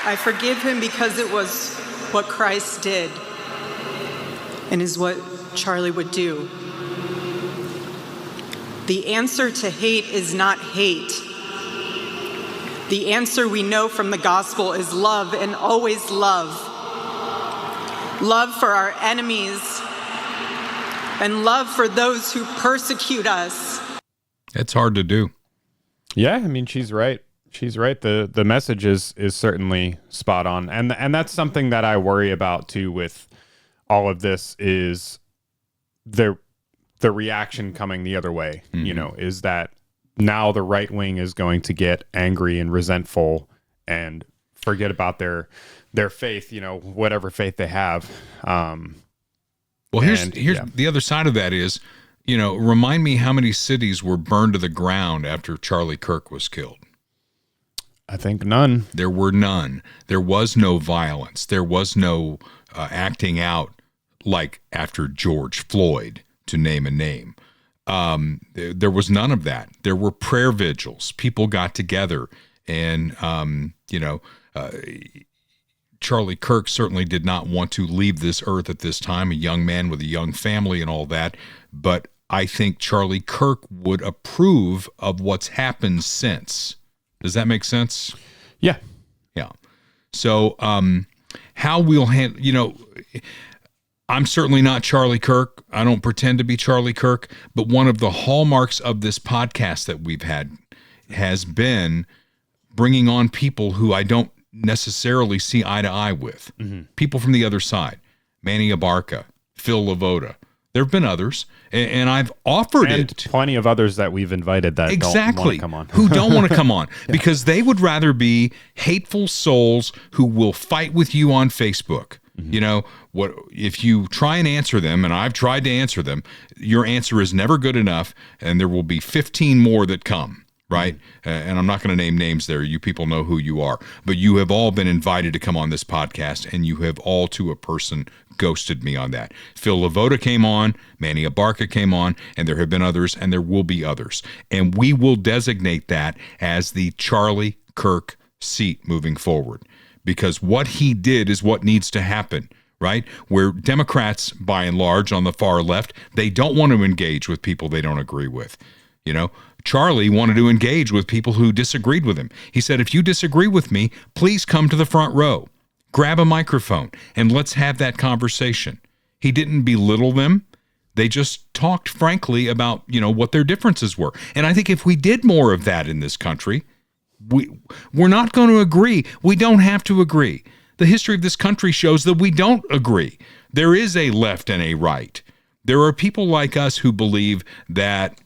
S5: I forgive him because it was what Christ did and is what Charlie would do. The answer to hate is not hate. The answer we know from the gospel is love, and always love. Love for our enemies and love for those who persecute us.
S2: It's hard to do.
S3: Yeah, I mean, she's right. She's right. The message is certainly spot on. And that's something that I worry about too with all of this is the reaction coming the other way, is that now the right wing is going to get angry and resentful and forget about their faith, whatever faith they have.
S2: Well, here's the other side of that is, remind me how many cities were burned to the ground after Charlie Kirk was killed.
S3: I think none.
S2: There were none. There was no violence. There was no acting out like after George Floyd, to name a name. There was none of that. There were prayer vigils. People got together, and Charlie Kirk certainly did not want to leave this earth at this time, a young man with a young family and all that. But I think Charlie Kirk would approve of what's happened since. Does that make sense?
S3: Yeah.
S2: Yeah. So how we'll handle, I'm certainly not Charlie Kirk. I don't pretend to be Charlie Kirk. But one of the hallmarks of this podcast that we've had has been bringing on people who I don't necessarily see eye to eye with. Mm-hmm. People from the other side. Manny Abarca, Phil Lavoda. There have been others, and I've offered
S3: and
S2: it.
S3: Plenty of others that we've invited that don't want to come on.
S2: Who don't want to come on because they would rather be hateful souls who will fight with you on Facebook. Mm-hmm. What if you try and answer them, and I've tried to answer them, your answer is never good enough, and there will be 15 more that come. Right? Mm-hmm. And I'm not going to name names there. You people know who you are. But you have all been invited to come on this podcast, and you have all to a person ghosted me on that. Phil Lavoda came on, Manny Abarca came on, and there have been others, and there will be others. And we will designate that as the Charlie Kirk seat moving forward. Because what he did is what needs to happen. Right? Where Democrats, by and large, on the far left, they don't want to engage with people they don't agree with. Charlie wanted to engage with people who disagreed with him. He said, if you disagree with me, please come to the front row, grab a microphone, and let's have that conversation. He didn't belittle them. They just talked frankly about, what their differences were. And I think if we did more of that in this country, we're not going to agree. We don't have to agree. The history of this country shows that we don't agree. There is a left and a right. There are people like us who believe that,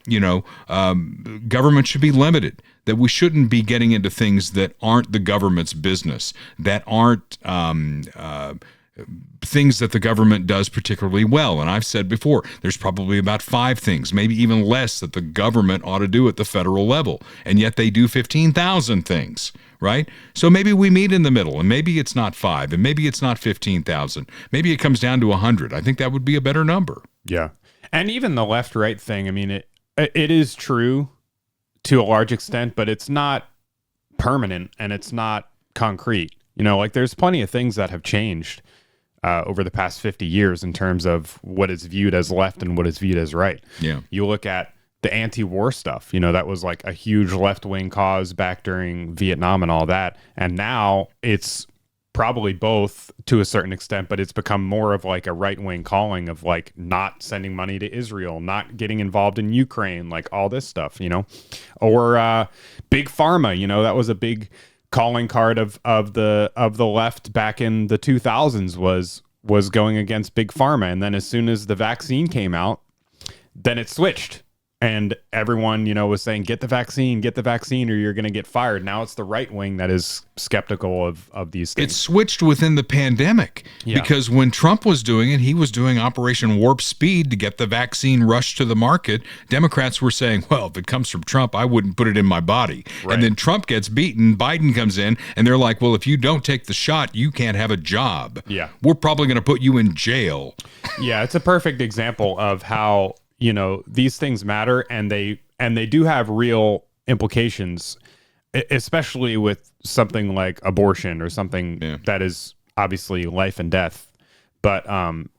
S2: government should be limited, that we shouldn't be getting into things that aren't the government's business, that aren't things that the government does particularly well. And I've said before, there's probably about 5 things, maybe even less, that the government ought to do at the federal level. And yet they do 15,000 things, right? So maybe we meet in the middle, and maybe it's not 5, and maybe it's not 15,000. Maybe it comes down to 100. I think that would be a better number.
S3: Yeah. And even the left-right thing, I mean, it is true to a large extent, but it's not permanent and it's not concrete. There's plenty of things that have changed over the past 50 years in terms of what is viewed as left and what is viewed as right.
S2: Yeah.
S3: You look at the anti-war stuff, that was like a huge left-wing cause back during Vietnam and all that. And now it's probably both to a certain extent, but it's become more of like a right-wing calling of like not sending money to Israel, not getting involved in Ukraine, like all this stuff, or big pharma, that was a big calling card of the left back in the 2000s was going against big pharma. And then as soon as the vaccine came out, then it switched. And everyone, was saying, get the vaccine, or you're going to get fired. Now it's the right wing that is skeptical of these things.
S2: It switched within the pandemic because when Trump was doing it, he was doing Operation Warp Speed to get the vaccine rushed to the market. Democrats were saying, well, if it comes from Trump, I wouldn't put it in my body. Right. And then Trump gets beaten, Biden comes in, and they're like, well, if you don't take the shot, you can't have a job.
S3: Yeah.
S2: We're probably going to put you in jail.
S3: Yeah, it's a perfect example of how these things matter, and they do have real implications, especially with something like abortion or something that is obviously life and death. But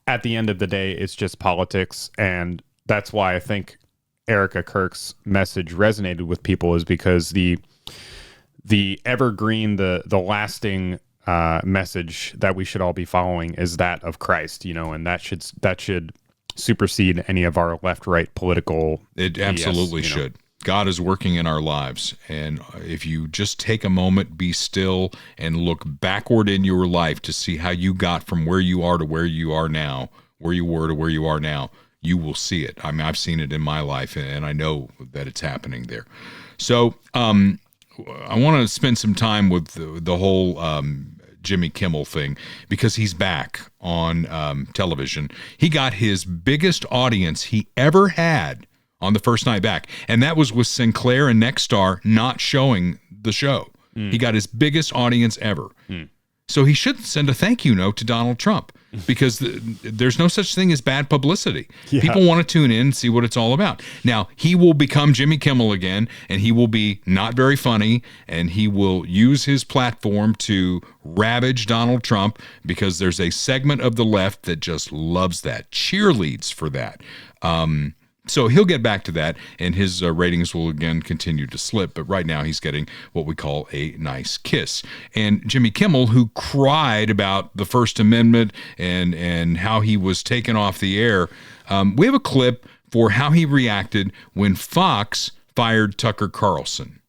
S3: at the end of the day, it's just politics, and that's why I think Erika Kirk's message resonated with people, is because the evergreen, the lasting message that we should all be following is that of Christ, and that should supersede any of our left-right political
S2: It absolutely should. God is working in our lives, and if you just take a moment, be still, and look backward in your life to see how you got from where you are to where you are now, where you were to where you are now, you will see it. I mean, I've seen it in my life, and I know that it's happening there. So I want to spend some time with the whole Jimmy Kimmel thing, because he's back on television. He got his biggest audience he ever had on the first night back, and that was with Sinclair and Nexstar not showing the show. He got his biggest audience ever. So he should send a thank you note to Donald Trump, because there's no such thing as bad publicity. Yeah. People want to tune in and see what it's all about. Now, he will become Jimmy Kimmel again, and he will be not very funny, and he will use his platform to ravage Donald Trump, because there's a segment of the left that just loves that, cheerleads for that. So he'll get back to that, and his ratings will again continue to slip. But right now he's getting what we call a nice kiss. And Jimmy Kimmel, who cried about the First Amendment and how he was taken off the air, we have a clip for how he reacted when Fox fired Tucker Carlson.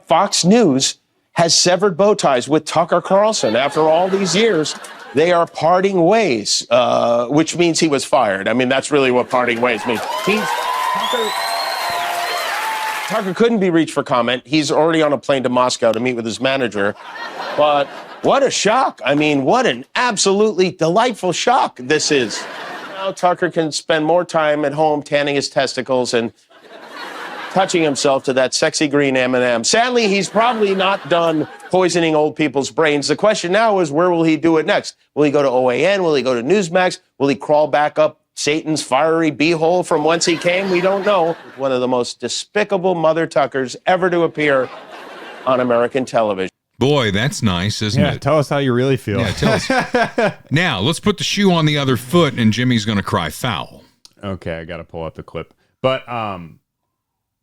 S6: Fox News has severed bow ties with Tucker Carlson. After all these years, they are parting ways, which means he was fired. I mean, that's really what parting ways means. Tucker couldn't be reached for comment. He's already on a plane to Moscow to meet with his manager. But what a shock. I mean, what an absolutely delightful shock this is. Now Tucker can spend more time at home tanning his testicles and touching himself to that sexy green M&M. Sadly, he's probably not done poisoning old people's brains. The question now is, where will he do it next? Will he go to OAN? Will he go to Newsmax? Will he crawl back up Satan's fiery beehole from whence he came? We don't know. One of the most despicable mother Tuckers ever to appear on American television.
S2: Boy, that's nice, isn't it?
S3: Tell us how you really feel.
S2: Yeah, tell us. Now, let's put the shoe on the other foot, and Jimmy's going to cry foul.
S3: Okay, I got to pull up the clip. But,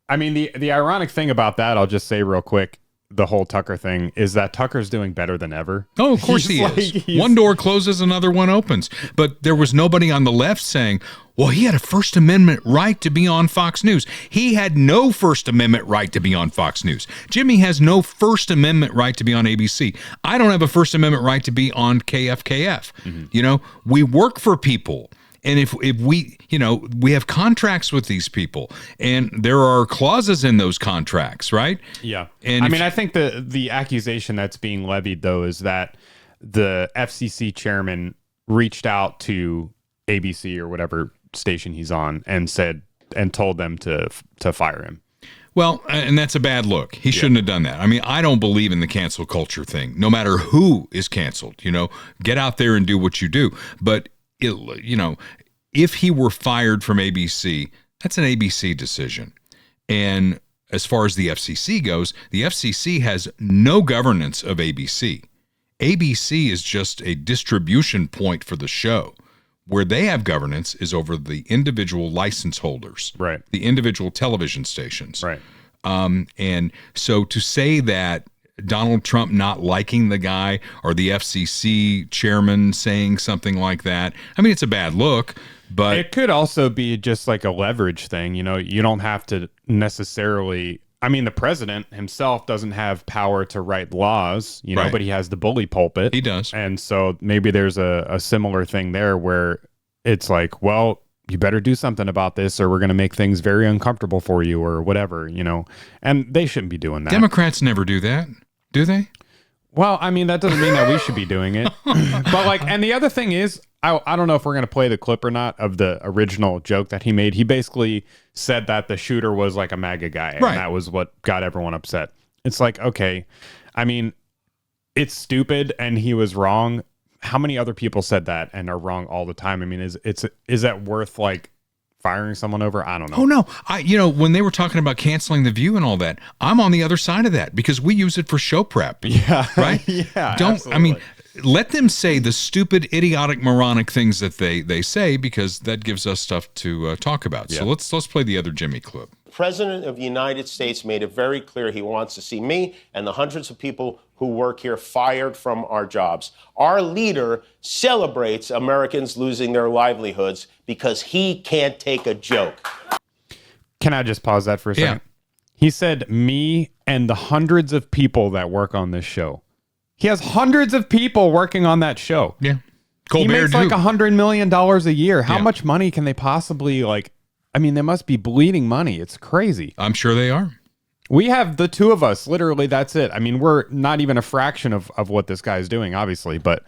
S3: I mean, the ironic thing about that, I'll just say real quick, the whole Tucker thing, is that Tucker's doing better than ever.
S2: Oh, of course he is. One door closes, another one opens. But there was nobody on the left saying, well, he had a First Amendment right to be on Fox News. He had no First Amendment right to be on Fox News. Jimmy has no First Amendment right to be on ABC. I don't have a First Amendment right to be on KFKF. Mm-hmm. You know, we work for people. And if we, you know, we have contracts with these people, and there are clauses in those contracts, right?
S3: Yeah.
S2: And
S3: I mean, I think the accusation that's being levied, though, is that the FCC chairman reached out to ABC or whatever station he's on and told them to fire him.
S2: Well, and that's a bad look. He shouldn't have done that. I mean, I don't believe in the cancel culture thing. No matter who is canceled, you know, get out there and do what you do. But you know, if he were fired from ABC, that's an ABC decision. And as far as the FCC goes, the FCC has no governance of ABC. ABC is just a distribution point for the show. Where they have governance is over the individual license holders,
S3: right?
S2: The individual television stations,
S3: right?
S2: And so to say that Donald Trump not liking the guy or the FCC chairman saying something like that, I mean, it's a bad look, but
S3: it could also be just like a leverage thing. You know, you don't have to necessarily, I mean, the president himself doesn't have power to write laws, you know,
S2: right.
S3: But he has the bully pulpit.
S2: He does.
S3: And so maybe there's a similar thing there where it's like, well, you better do something about this or we're going to make things very uncomfortable for you or whatever, you know, and they shouldn't be doing that.
S2: Democrats never do that. Do they?
S3: Well, I mean, that doesn't mean that we should be doing it. But like, and the other thing is, I don't know if we're going to play the clip or not of the original joke that he made. He basically said that the shooter was like a MAGA guy. And that was what got everyone upset. It's like, okay, I mean, it's stupid and he was wrong. How many other people said that and are wrong all the time? I mean, is that worth like firing someone over? I don't know.
S2: Oh no. You know, when they were talking about canceling The View and all that, I'm on the other side of that because we use it for show prep.
S3: Yeah.
S2: Right?
S3: Yeah.
S2: Don't,
S3: absolutely.
S2: I mean, let them say the stupid, idiotic, moronic things that they say because that gives us stuff to talk about. Yeah. So let's play the other Jimmy clip.
S6: The President of the United States made it very clear he wants to see me and the hundreds of people who work here fired from our jobs. Our leader celebrates Americans losing their livelihoods because he can't take a joke.
S3: Can I just pause that for a second? Yeah. He said me and the hundreds of people that work on this show. He has hundreds of people working on that show.
S2: Yeah.
S3: He makes like $100 million a year. How
S2: Yeah.
S3: much money can they possibly I mean, they must be bleeding money. It's crazy.
S2: I'm sure they are.
S3: We have the two of us. Literally, that's it. I mean, we're not even a fraction of what this guy's doing, obviously. But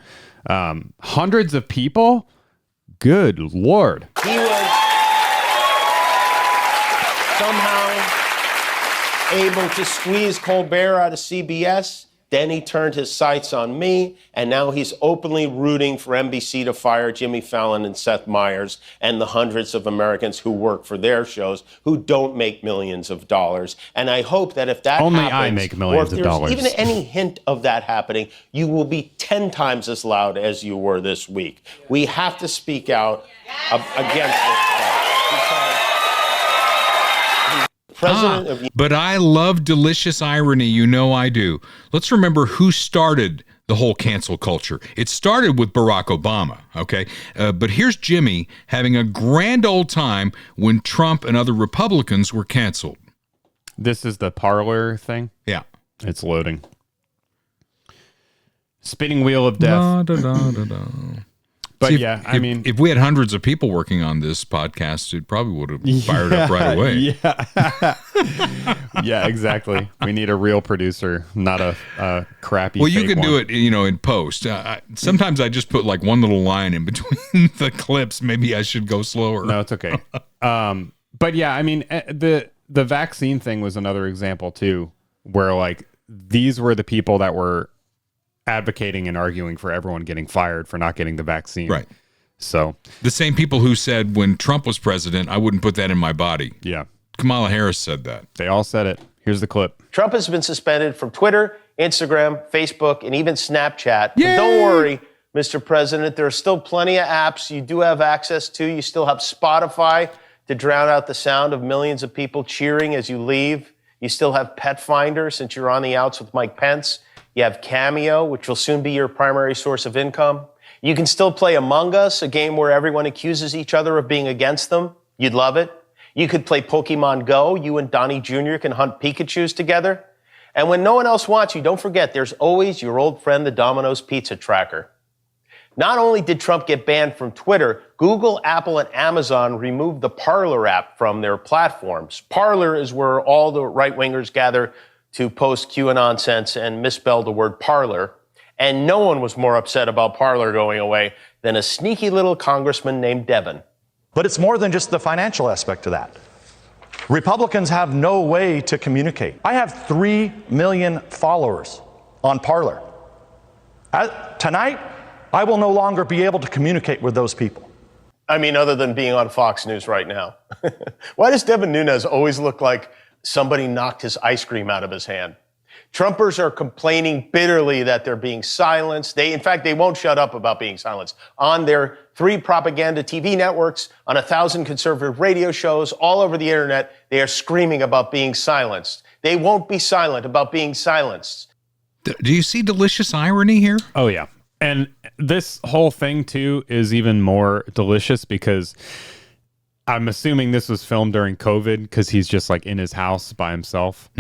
S3: hundreds of people? Good Lord.
S6: He was somehow able to squeeze Colbert out of CBS. Then he turned his sights on me, and now he's openly rooting for NBC to fire Jimmy Fallon and Seth Meyers and the hundreds of Americans who work for their shows who don't make millions of dollars. And I hope that if that
S3: Only
S6: happens,
S3: I make millions of dollars.
S6: or if there's even any hint of that happening, you will be 10 times as loud as you were this week. We have to speak out against this.
S2: But I love delicious irony. You know I do. Let's remember who started the whole cancel culture. It started with Barack Obama, okay? But here's Jimmy having a grand old time when Trump and other Republicans were canceled.
S3: This is the Parler thing?
S2: Yeah.
S3: It's loading. Spinning wheel of death.
S2: Da, da, da, da.
S3: But
S2: See,
S3: yeah,
S2: if we had hundreds of people working on this podcast, it probably would have fired up right away.
S3: Yeah. Yeah, exactly. We need a real producer, not a crappy.
S2: Well, you
S3: fake
S2: can do
S3: one.
S2: it, in post. Sometimes I just put like one little line in between the clips. Maybe I should go slower.
S3: No, it's okay. But yeah, I mean, the vaccine thing was another example too, where like these were the people that were advocating and arguing for everyone getting fired for not getting the vaccine.
S2: Right.
S3: So
S2: the same people who said when Trump was president, I wouldn't put that in my body.
S3: yeah,
S2: Kamala Harris said that.
S3: they all said it. Here's the clip.
S6: Trump has been suspended from Twitter, Instagram, Facebook, and even Snapchat. But
S2: Yay!
S6: don't worry, Mr. President, there are still plenty of apps you do have access to. You still have Spotify to drown out the sound of millions of people cheering as you leave. You still have Pet Finder since you're on the outs with Mike Pence. You have Cameo, which will soon be your primary source of income. You can still play Among Us, a game where everyone accuses each other of being against them. You'd love it. You could play Pokemon Go. You and Donnie Jr. can hunt Pikachus together. And when no one else wants you, don't forget, there's always your old friend, the Domino's Pizza Tracker. Not only did Trump get banned from Twitter, Google, Apple, and Amazon removed the Parler app from their platforms. Parler is where all the right-wingers gather to post QAnon nonsense and misspell the word parlor. And no one was more upset about Parler going away than a sneaky little congressman named Devin.
S7: But it's more than just the financial aspect of that. Republicans have no way to communicate. I have 3 million followers on Parler. Tonight, I will no longer be able to communicate with those people.
S6: I mean, other than being on Fox News right now. Why does Devin Nunes always look like somebody knocked his ice cream out of his hand? Trumpers are complaining bitterly that they're being silenced. In fact, they won't shut up about being silenced. On their 3 propaganda TV networks, on 1,000 conservative radio shows, all over the internet, they are screaming about being silenced. They won't be silent about being silenced.
S2: Do you see delicious irony here?
S3: Oh yeah. And this whole thing too is even more delicious because I'm assuming this was filmed during COVID because he's just like in his house by himself.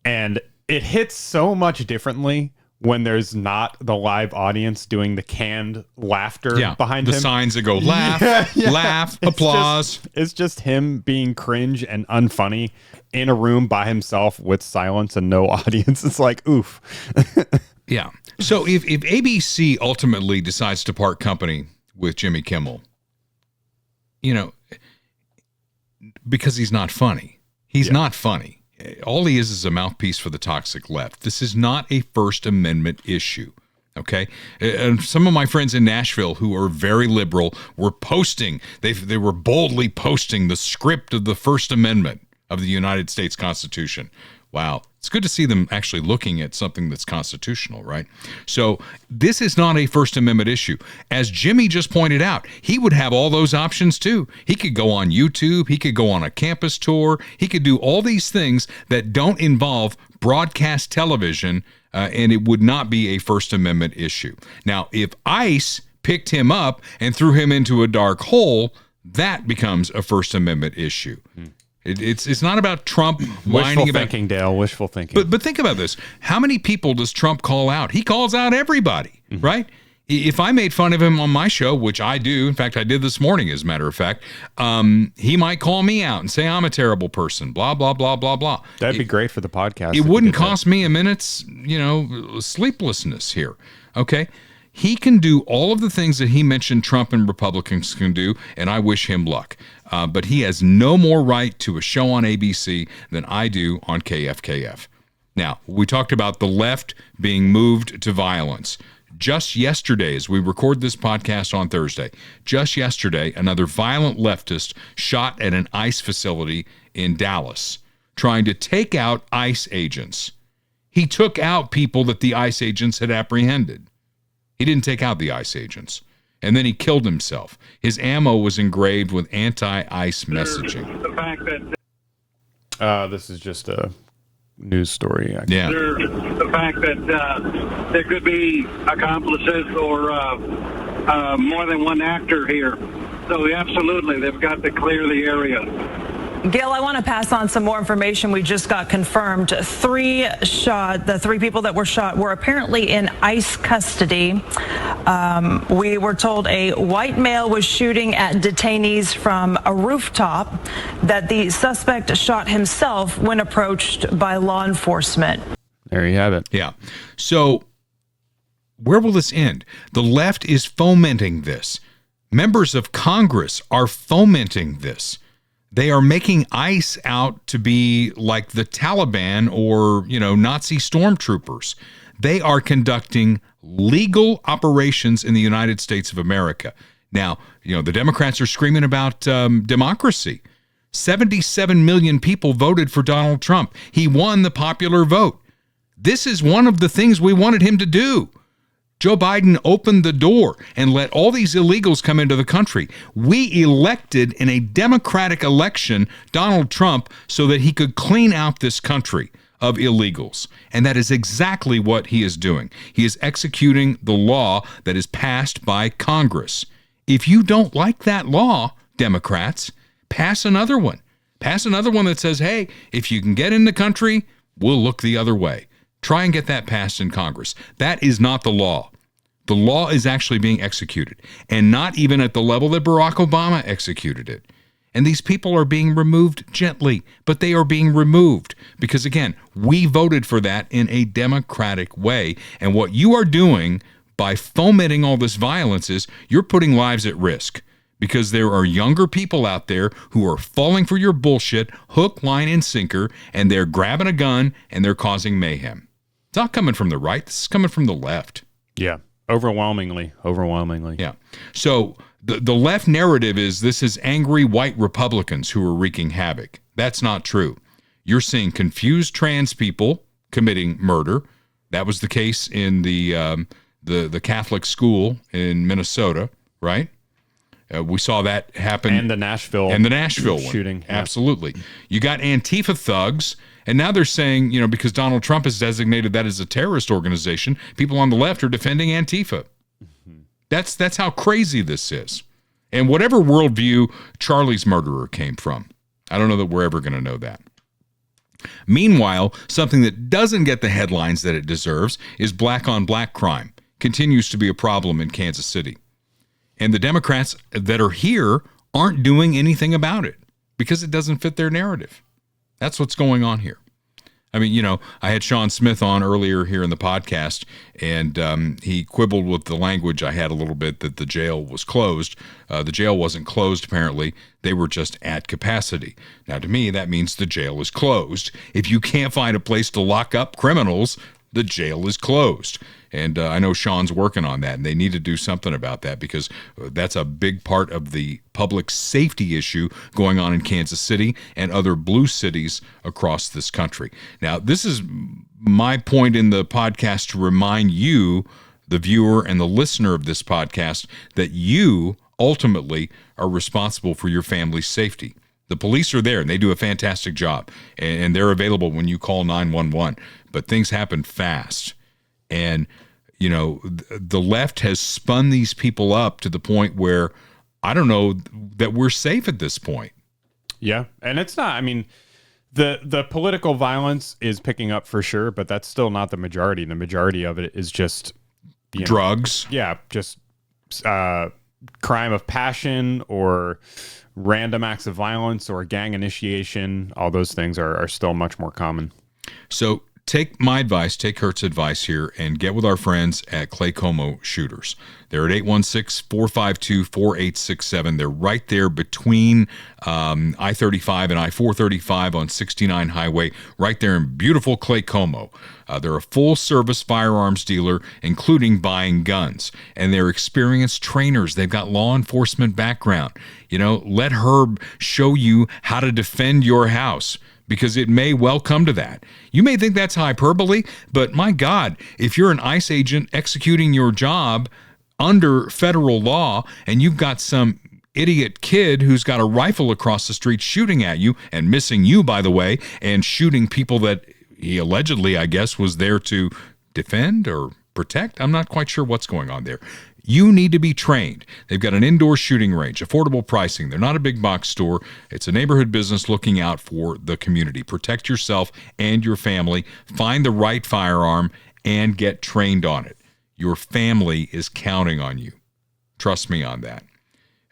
S3: And it hits so much differently when there's not the live audience doing the canned laughter behind him.
S2: The signs that go laugh, laugh, applause.
S3: It's just him being cringe and unfunny in a room by himself with silence and no audience. It's like, oof.
S2: Yeah. So if ABC ultimately decides to part company with Jimmy Kimmel, because he's not funny. He's not funny. All he is a mouthpiece for the toxic left. This is not a First Amendment issue. Okay. And some of my friends in Nashville who are very liberal were posting, they were boldly posting the script of the First Amendment of the United States Constitution. Wow. It's good to see them actually looking at something that's constitutional, right? So this is not a First Amendment issue. As Jimmy just pointed out, he would have all those options too. He could go on YouTube. He could go on a campus tour. He could do all these things that don't involve broadcast television, and it would not be a First Amendment issue. Now, if ICE picked him up and threw him into a dark hole, that becomes a First Amendment issue. It's not about Trump whining about
S3: thinking, Dale. Wishful thinking.
S2: But think about this. How many people does Trump call out? He calls out everybody, right? If I made fun of him on my show, which I do, in fact, I did this morning, as a matter of fact, he might call me out and say I'm a terrible person, blah, blah, blah, blah, blah.
S3: That'd be great for the podcast.
S2: It wouldn't cost me a minute's, sleeplessness here, okay? He can do all of the things that he mentioned Trump and Republicans can do, and I wish him luck. But he has no more right to a show on ABC than I do on KFKF. Now, we talked about the left being moved to violence. Just yesterday, as we record this podcast on Thursday, just yesterday, another violent leftist shot at an ICE facility in Dallas, trying to take out ICE agents. He took out people that the ICE agents had apprehended. He didn't take out the ICE agents. And then he killed himself. His ammo was engraved with anti-ICE messaging.
S8: The fact that
S3: this is just a news story.
S2: Yeah.
S8: The fact that there could be accomplices or more than one actor here. So absolutely, they've got to clear the area.
S9: Gil, I want to pass on some more information. We just got confirmed. The three people that were shot were apparently in ICE custody. We were told a white male was shooting at detainees from a rooftop, that the suspect shot himself when approached by law enforcement.
S3: There you have it.
S2: Yeah. So where will this end? The left is fomenting this. Members of Congress are fomenting this. They are making ICE out to be like the Taliban or, Nazi stormtroopers. They are conducting legal operations in the United States of America. Now, the Democrats are screaming about democracy. 77 million people voted for Donald Trump. He won the popular vote. This is one of the things we wanted him to do. Joe Biden opened the door and let all these illegals come into the country. We elected in a democratic election Donald Trump so that he could clean out this country of illegals. And that is exactly what he is doing. He is executing the law that is passed by Congress. If you don't like that law, Democrats, pass another one. Pass another one that says, hey, if you can get in the country, we'll look the other way. Try and get that passed in Congress. That is not the law. The law is actually being executed, and not even at the level that Barack Obama executed it. And these people are being removed gently, but they are being removed because, again, we voted for that in a democratic way. And what you are doing by fomenting all this violence is you're putting lives at risk because there are younger people out there who are falling for your bullshit, hook, line, and sinker, and they're grabbing a gun and they're causing mayhem. It's not coming from the right. This is coming from the left.
S3: Yeah. Overwhelmingly.
S2: Yeah. So the left narrative is this is angry white Republicans who are wreaking havoc. That's not true. You're seeing confused trans people committing murder. That was the case in the Catholic school in Minnesota, right? We saw that happen.
S3: And the Nashville
S2: shooting.
S3: Yeah.
S2: Absolutely. You got Antifa thugs. And now they're saying, because Donald Trump has designated that as a terrorist organization, people on the left are defending Antifa. Mm-hmm. That's how crazy this is. And whatever worldview Charlie's murderer came from, I don't know that we're ever going to know that. Meanwhile, something that doesn't get the headlines that it deserves is black-on-black crime. Continues to be a problem in Kansas City. And the Democrats that are here aren't doing anything about it because it doesn't fit their narrative. That's what's going on here. I mean, I had Sean Smith on earlier here in the podcast, and he quibbled with the language I had a little bit that the jail was closed. The jail wasn't closed, apparently. They were just at capacity. Now, to me, that means the jail is closed. If you can't find a place to lock up criminals, the jail is closed. And I know Sean's working on that, and they need to do something about that because that's a big part of the public safety issue going on in Kansas City and other blue cities across this country. Now, this is my point in the podcast to remind you, the viewer and the listener of this podcast, that you ultimately are responsible for your family's safety. The police are there, and they do a fantastic job, and they're available when you call 911. But things happen fast. And, the left has spun these people up to the point where I don't know that we're safe at this point.
S3: Yeah. And it's not, the political violence is picking up for sure, but that's still not the majority. The majority of it is just
S2: drugs.
S3: Just crime of passion or random acts of violence or gang initiation. All those things are still much more common.
S2: So take my advice, take Kurt's advice here, and get with our friends at Clay Como Shooters. They're at 816-452-4867. They're right there between I-35 and I-435 on 69 Highway, right there in beautiful Clay Como. They're a full-service firearms dealer, including buying guns. And they're experienced trainers. They've got law enforcement background. Let Herb show you how to defend your house, because it may well come to that. You may think that's hyperbole, but my God, if you're an ICE agent executing your job under federal law and you've got some idiot kid who's got a rifle across the street shooting at you and missing you, by the way, and shooting people that he allegedly, I guess, was there to defend or protect. I'm not quite sure what's going on there. You need to be trained. They've got an indoor shooting range, affordable pricing. They're not a big box store. It's a neighborhood business looking out for the community. Protect yourself and your family. Find the right firearm and get trained on it. Your family is counting on you. Trust me on that.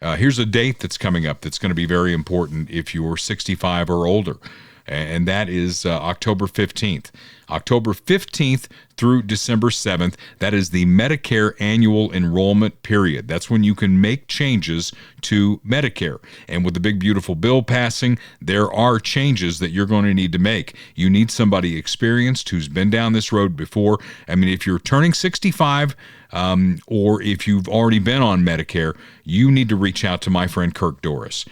S2: Here's a date that's coming up that's going to be very important if you're 65 or older, and that is October 15th. October 15th through December 7th, that is the Medicare annual enrollment period. That's when you can make changes to Medicare. And with the big, beautiful bill passing, there are changes that you're going to need to make. You need somebody experienced who's been down this road before. I mean, if you're turning 65 or if you've already been on Medicare, you need to reach out to my friend Kirk Doris.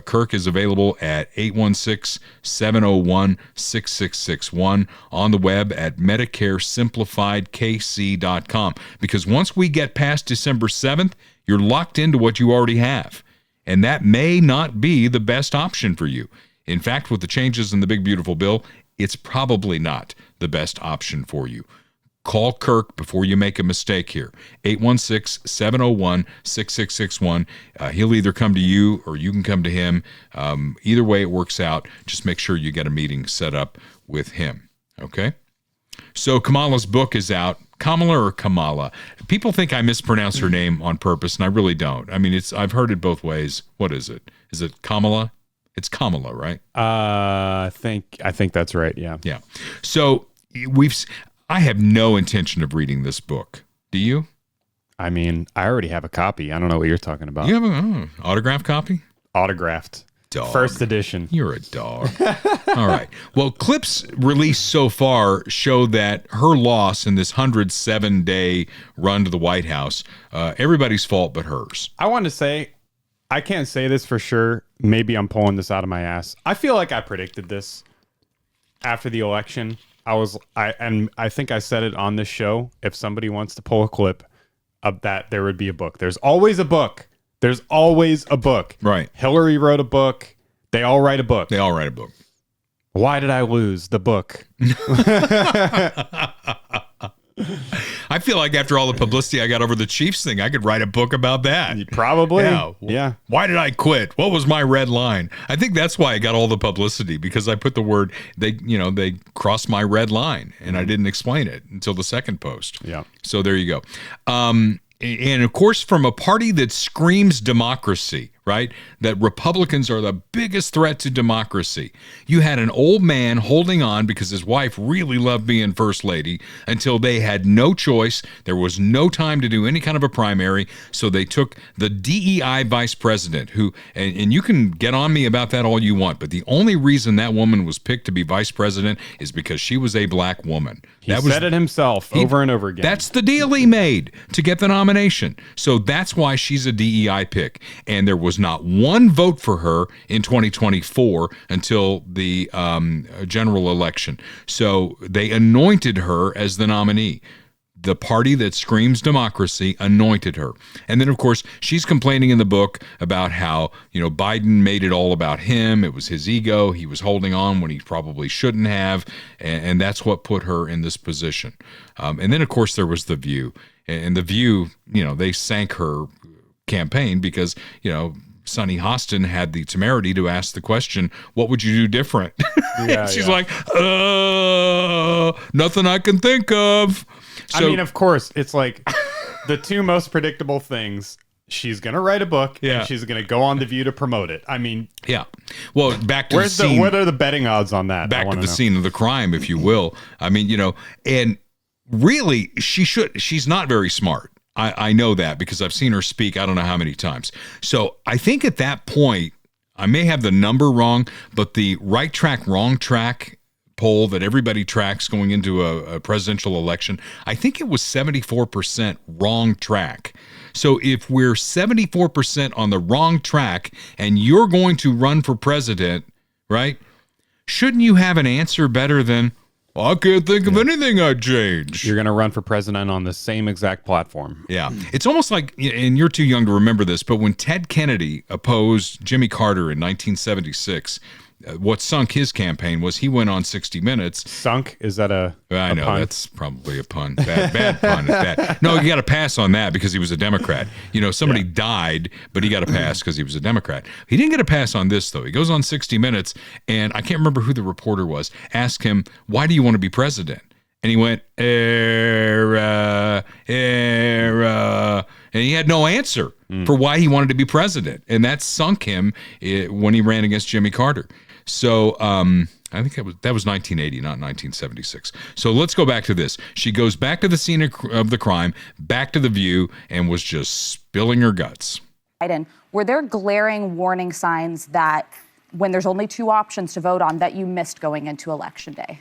S2: Kirk is available at 816-701-6661 on the web at MedicareSimplifiedKC.com. Because once we get past December 7th, you're locked into what you already have. And that may not be the best option for you. In fact, with the changes in the big, beautiful bill, it's probably not the best option for you. Call Kirk before you make a mistake here. 816-701-6661. He'll either come to you or you can come to him. Either way it works out. Just make sure you get a meeting set up with him. Okay? So Kamala's book is out. Kamala or Kamala? People think I mispronounce her name on purpose, and I really don't. I mean, I've heard it both ways. What is it? Is it Kamala? It's Kamala, right?
S3: I think that's right. Yeah.
S2: Yeah. So I have no intention of reading this book. Do you?
S3: I mean, I already have a copy. I don't know what you're talking about.
S2: You have an autographed copy?
S3: Autographed.
S2: Dog.
S3: First edition.
S2: You're a dog. All right. Well, clips released so far show that her loss in this 107-day run to the White House, everybody's fault but hers.
S3: I want to say, I can't say this for sure. Maybe I'm pulling this out of my ass. I feel like I predicted this after the election. I think I said it on this show. If somebody wants to pull a clip of that, there would be a book. There's always a book. There's always a book.
S2: Right.
S3: Hillary wrote a book. They all write a book.
S2: They all write a book.
S3: Why did I lose the book?
S2: I feel like after all the publicity I got over the Chiefs thing, I could write a book about that.
S3: Probably.
S2: Yeah. Why did I quit? What was my red line? I think that's why I got all the publicity, because I put the word, they crossed my red line, and I didn't explain it until the second post.
S3: Yeah.
S2: So there you go. And of course, from a party that screams democracy, right? That Republicans are the biggest threat to democracy. You had an old man holding on because his wife really loved being first lady until they had no choice. There was no time to do any kind of a primary. So they took the DEI vice president who, and you can get on me about that all you want, but the only reason that woman was picked to be vice president is because she was a black woman.
S3: He said it himself over and over again.
S2: That's the deal he made to get the nomination. So that's why she's a DEI pick. And there was not one vote for her in 2024 until the general election. So they anointed her as the nominee. The party that screams democracy anointed her. And then, of course, she's complaining in the book about how, Biden made it all about him. It was his ego. He was holding on when he probably shouldn't have. And that's what put her in this position. And then, of course, there was The View. And The View, they sank her campaign because, Sonny Hostin had the temerity to ask the question, what would you do different? She's like, nothing I can think of.
S3: So, I mean, of course, it's like The two most predictable things. She's going to write a book, and she's going to go on The View to promote it. I mean...
S2: Yeah. Well, back to the scene.
S3: What are the betting odds on that?
S2: Back to the scene of the crime, if you will. I mean, and really, she's not very smart. I know that because I've seen her speak I don't know how many times. So I think at that point, I may have the number wrong, but the right track, wrong track poll that everybody tracks going into a presidential election, I think it was 74% wrong track. So if we're 74% on the wrong track and you're going to run for president, right? Shouldn't you have an answer better than, I can't think of anything I'd change?
S3: You're going to run for president on the same exact platform.
S2: Yeah. It's almost like, and you're too young to remember this, but when Ted Kennedy opposed Jimmy Carter in 1976, what sunk his campaign was he went on 60 Minutes.
S3: Sunk? Is that a
S2: know,
S3: pun?
S2: That's probably a pun. Bad pun at that. No, you got to pass on that because he was a Democrat. Somebody died, but he got a pass because he was a Democrat. He didn't get a pass on this, though. He goes on 60 Minutes, and I can't remember who the reporter was. Asked him, why do you want to be president? And he went, era. And he had no answer for why he wanted to be president. And that sunk him when he ran against Jimmy Carter. So I think that was 1980, not 1976. So let's go back to this. She goes back to the scene of the crime, back to The View, and was just spilling her guts.
S10: Biden, were there glaring warning signs that when there's only two options to vote on that you missed going into Election Day?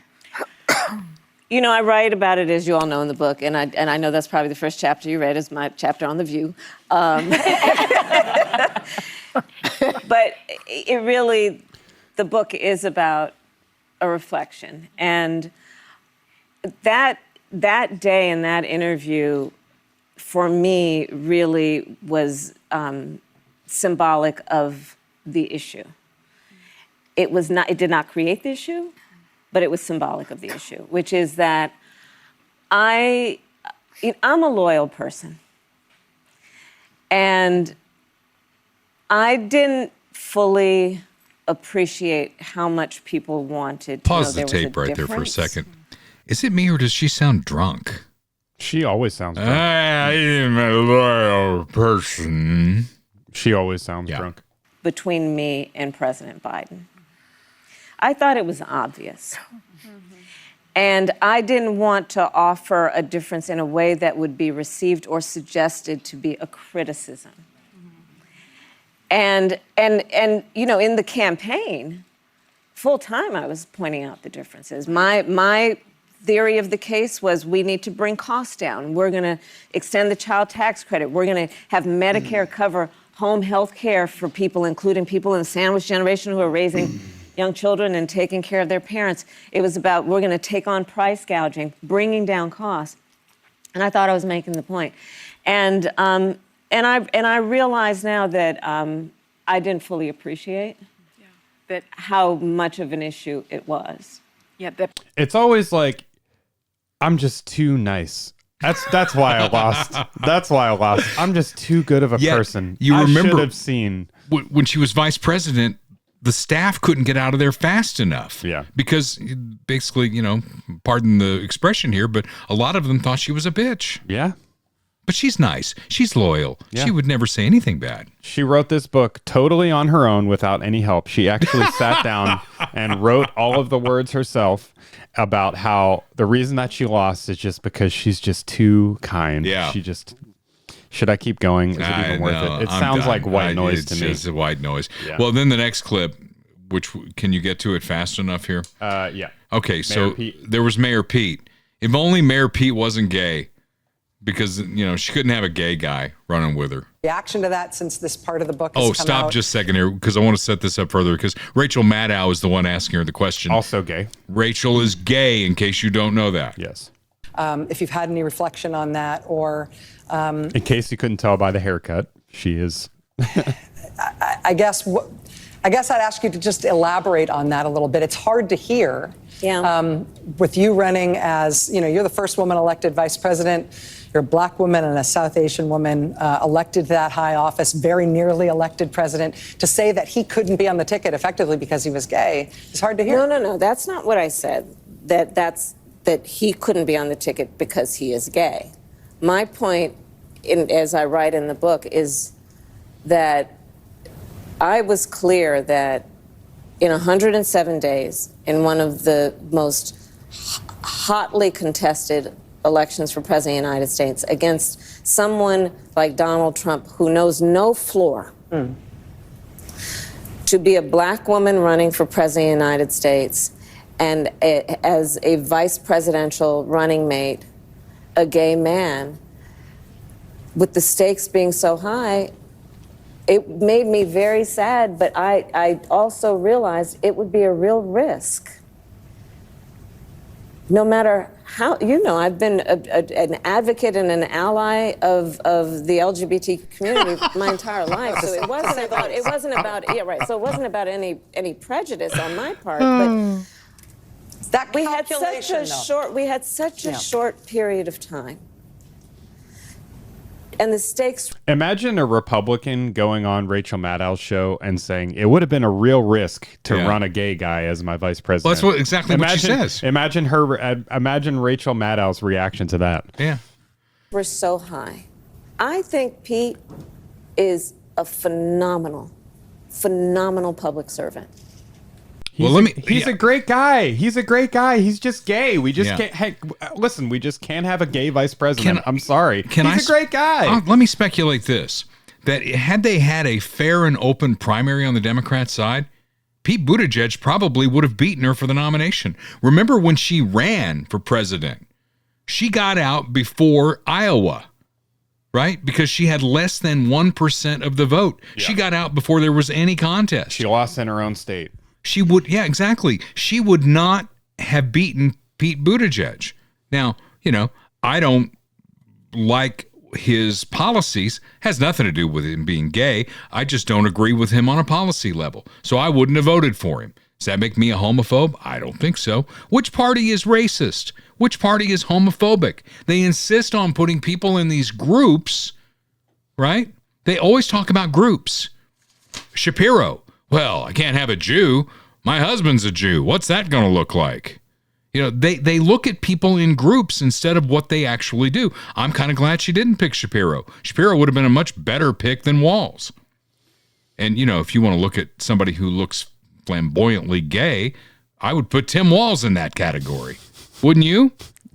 S11: I write about it, as you all know, in the book, and I know that's probably the first chapter you read is my chapter on The View. But it really, the book is about a reflection. And that day in that interview, for me, really was symbolic of the issue. It did not create the issue, but it was symbolic of the issue, which is that I'm a loyal person. And I didn't fully appreciate how much people wanted to
S2: Pause
S11: know
S2: the
S11: there
S2: tape
S11: was a
S2: right there for a
S11: difference.
S2: second. Is it me or does she sound drunk?
S3: She always sounds drunk.
S2: I am a loyal person.
S3: She always sounds drunk.
S11: Between me and President Biden. I thought it was obvious. And I didn't want to offer a difference in a way that would be received or suggested to be a criticism. And in the campaign, full time I was pointing out the differences. My theory of the case was we need to bring costs down. We're going to extend the child tax credit. We're going to have Medicare cover home health care for people, including people in the sandwich generation who are raising young children and taking care of their parents. It was about we're going to take on price gouging, bringing down costs. And I thought I was making the point. And I realize now that I didn't fully appreciate that how much of an issue it was.
S12: Yeah,
S3: it's always like, I'm just too nice. That's why I lost. That's why I lost. I'm just too good of a person.
S2: You remember,
S3: I should have seen
S2: when she was vice president, the staff couldn't get out of there fast enough.
S3: Yeah.
S2: Because basically, pardon the expression here, but a lot of them thought she was a bitch.
S3: Yeah.
S2: But she's nice. She's loyal.
S3: Yeah.
S2: She would never say anything bad.
S3: She wrote this book totally on her own without any help. She actually sat down and wrote all of the words herself about how the reason that she lost is just because she's just too kind.
S2: Yeah.
S3: Should I keep going? Is it even worth it? It sounds like white noise to me.
S2: It's just white noise.
S3: Yeah.
S2: Well, then the next clip, which can you get to it fast enough here?
S3: Yeah.
S2: Okay, so
S3: Pete.
S2: there was Mayor Pete. If only Mayor Pete wasn't gay, because she couldn't have a gay guy running with her.
S13: Reaction to that since this part of the book has
S2: Oh,
S13: come
S2: stop
S13: out.
S2: just a second here, because I want to set this up further, because Rachel Maddow is the one asking her the question.
S3: Also gay.
S2: Rachel is gay, in case you don't know that.
S3: Yes.
S13: If you've had any reflection on that, or
S3: in case you couldn't tell by the haircut, she is.
S13: I guess I'd ask you to just elaborate on that a little bit. It's hard to hear.
S11: Yeah.
S13: With you running as, you're the first woman elected vice president. You're a black woman and a South Asian woman elected to that high office, very nearly elected president. To say that he couldn't be on the ticket effectively because he was gay is hard to hear.
S11: No. That's not what I said. That he couldn't be on the ticket because he is gay. My point as I write in the book, is that I was clear that in 107 days, in one of the most hotly contested elections for President of the United States, against someone like Donald Trump, who knows no floor, to be a black woman running for President of the United States and as a vice presidential running mate, a gay man, with the stakes being so high, it made me very sad, but I also realized it would be a real risk. No matter how, I've been an advocate and an ally of the LGBT community my entire life. So it wasn't about So it wasn't about any prejudice on my part, but
S13: That
S11: we had such a short period of time. And the stakes.
S3: Imagine a Republican going on Rachel Maddow's show and saying it would have been a real risk to run a gay guy as my vice president.
S2: Well, that's exactly what she says.
S3: Imagine Rachel Maddow's reaction to that.
S2: Yeah.
S11: We're so high. I think Pete is a phenomenal public servant.
S3: He's a great guy. He's a great guy. He's just gay. We just can't. Hey, listen, we just can't have a gay vice president. I'm sorry. He's a great guy.
S2: Let me speculate this: that had they had a fair and open primary on the Democrat side, Pete Buttigieg probably would have beaten her for the nomination. Remember when she ran for president? She got out before Iowa, right? Because she had less than 1% of the vote. Yeah. She got out before there was any contest.
S3: She lost in her own state.
S2: She would, exactly. She would not have beaten Pete Buttigieg. Now, I don't like his policies. Has nothing to do with him being gay. I just don't agree with him on a policy level. So I wouldn't have voted for him. Does that make me a homophobe? I don't think so. Which party is racist? Which party is homophobic? They insist on putting people in these groups, right? They always talk about groups. Shapiro. Well, I can't have a Jew. My husband's a Jew. What's that going to look like? They look at people in groups instead of what they actually do. I'm kind of glad she didn't pick Shapiro. Shapiro would have been a much better pick than Walz. And, if you want to look at somebody who looks flamboyantly gay, I would put Tim Walz in that category. Wouldn't you?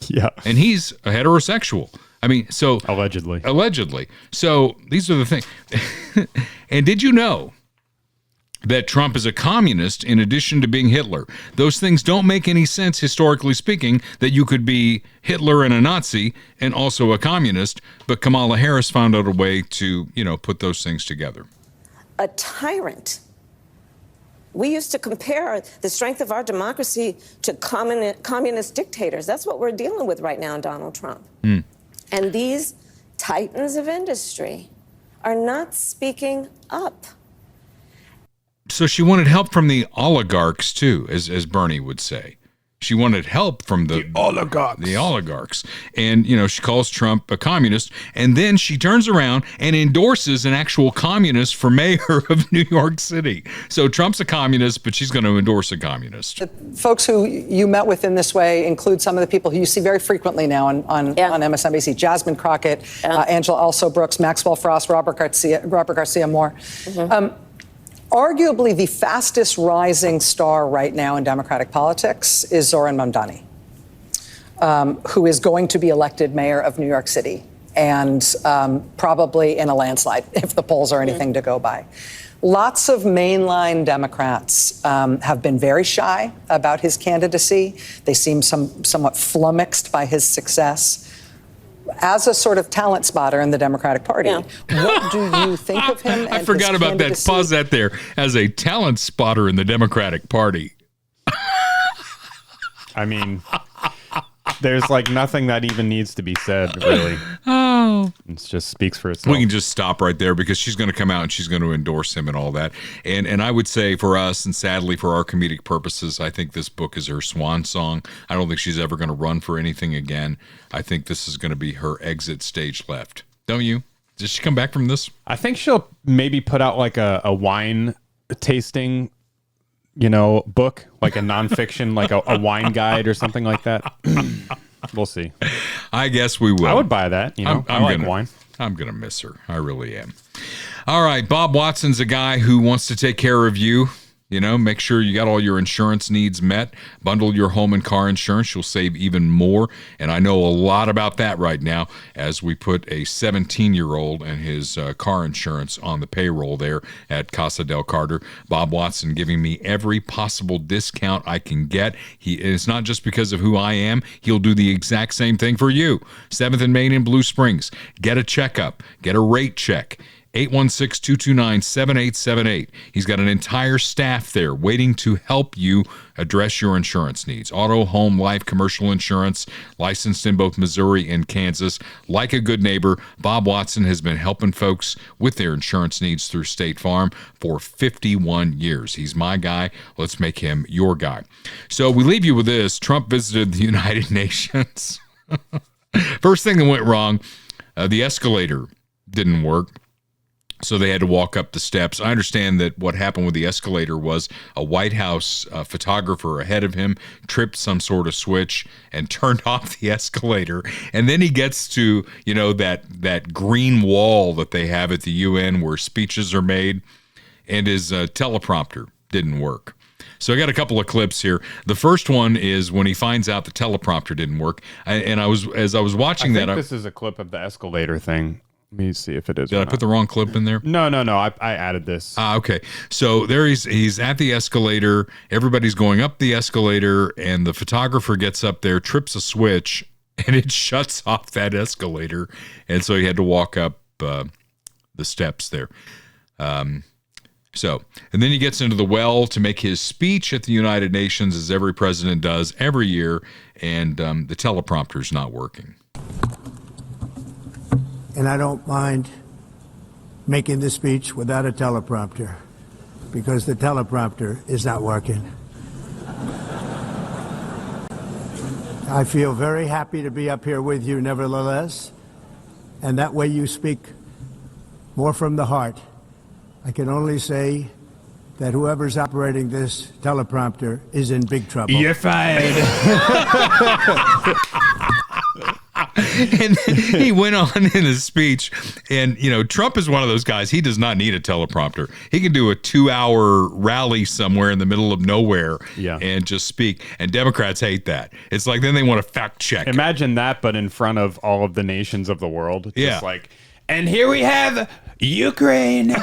S3: Yeah.
S2: And he's a heterosexual. I mean, so... Allegedly. So these are the things. And did you know that Trump is a communist in addition to being Hitler? Those things don't make any sense, historically speaking, that you could be Hitler and a Nazi and also a communist, but Kamala Harris found out a way to, put those things together.
S11: A tyrant. We used to compare the strength of our democracy to communist dictators. That's what we're dealing with right now in Donald Trump. And these titans of industry are not speaking up.
S2: So she wanted help from the oligarchs, too, as Bernie would say. She wanted help from the oligarchs. And, she calls Trump a communist. And then she turns around and endorses an actual communist for mayor of New York City. So Trump's a communist, but she's going to endorse a communist.
S13: The folks who you met with in this way include some of the people who you see very frequently now on MSNBC. Jasmine Crockett, Angela Also Brooks, Maxwell Frost, Robert Garcia Moore. Arguably the fastest rising star right now in Democratic politics is Zoran Mamdani, who is going to be elected mayor of New York City, and probably in a landslide if the polls are anything to go by. Lots of mainline Democrats have been very shy about his candidacy. They seem somewhat flummoxed by his success. As a sort of talent spotter in the Democratic Party, what do you think of him?
S2: I forgot about that. Pause that there. As a talent spotter in the Democratic Party.
S3: I mean, there's nothing that even needs to be said, really.
S2: Oh.
S3: It just speaks for itself.
S2: We can just stop right there because she's going to come out and she's going to endorse him and all that. And I would say for us, and sadly for our comedic purposes, I think this book is her swan song. I don't think she's ever going to run for anything again. I think this is going to be her exit stage left. Don't you? Does she come back from this?
S3: I think she'll maybe put out a wine tasting book, like a nonfiction, like a wine guide or something like that. We'll see.
S2: I guess we will.
S3: I would buy that. I like wine.
S2: I'm going to miss her. I really am. All right. Bob Watson's a guy who wants to take care of you. You know, make sure you got all your insurance needs met. Bundle your home and car insurance. You'll save even more. And I know a lot about that right now as we put a 17-year-old and his car insurance on the payroll there at Casa del Carter. Bob Watson giving me every possible discount I can get. It's not just because of who I am. He'll do the exact same thing for you. 7th and Main in Blue Springs. Get a checkup. Get a rate check. 816-229-7878. He's got an entire staff there waiting to help you address your insurance needs. Auto, home, life, commercial insurance, licensed in both Missouri and Kansas. Like a good neighbor, Bob Watson has been helping folks with their insurance needs through State Farm for 51 years. He's my guy. Let's make him your guy. So we leave you with this. Trump visited the United Nations. First thing that went wrong, the escalator didn't work. So they had to walk up the steps. I understand that what happened with the escalator was a White House photographer ahead of him tripped some sort of switch and turned off the escalator. And then he gets to, you know, that green wall that they have at the UN where speeches are made, and his teleprompter didn't work. So I got a couple of clips here. The first one is when he finds out the teleprompter didn't work. As I was watching
S3: I think this is a clip of the escalator thing. Let me see if it is.
S2: Did I put the wrong clip in there?
S3: No. I added this.
S2: Okay. So there he's at the escalator. Everybody's going up the escalator, and the photographer gets up there, trips a switch, and it shuts off that escalator. And so he had to walk up the steps there. And then he gets into the well to make his speech at the United Nations, as every president does every year, and the teleprompter's not working.
S12: And I don't mind making this speech without a teleprompter, because the teleprompter is not working. I feel very happy to be up here with you nevertheless, and that way you speak more from the heart. I can only say that whoever's operating this teleprompter is in big trouble.
S3: You're fired.
S2: And then he went on in his speech, and you know, Trump is one of those guys. He does not need a teleprompter. He can do a 2-hour rally somewhere in the middle of nowhere and just speak. And Democrats hate that. It's like then they want to fact check.
S3: Imagine that, but in front of all of the nations of the world. Just like, and here we have Ukraine.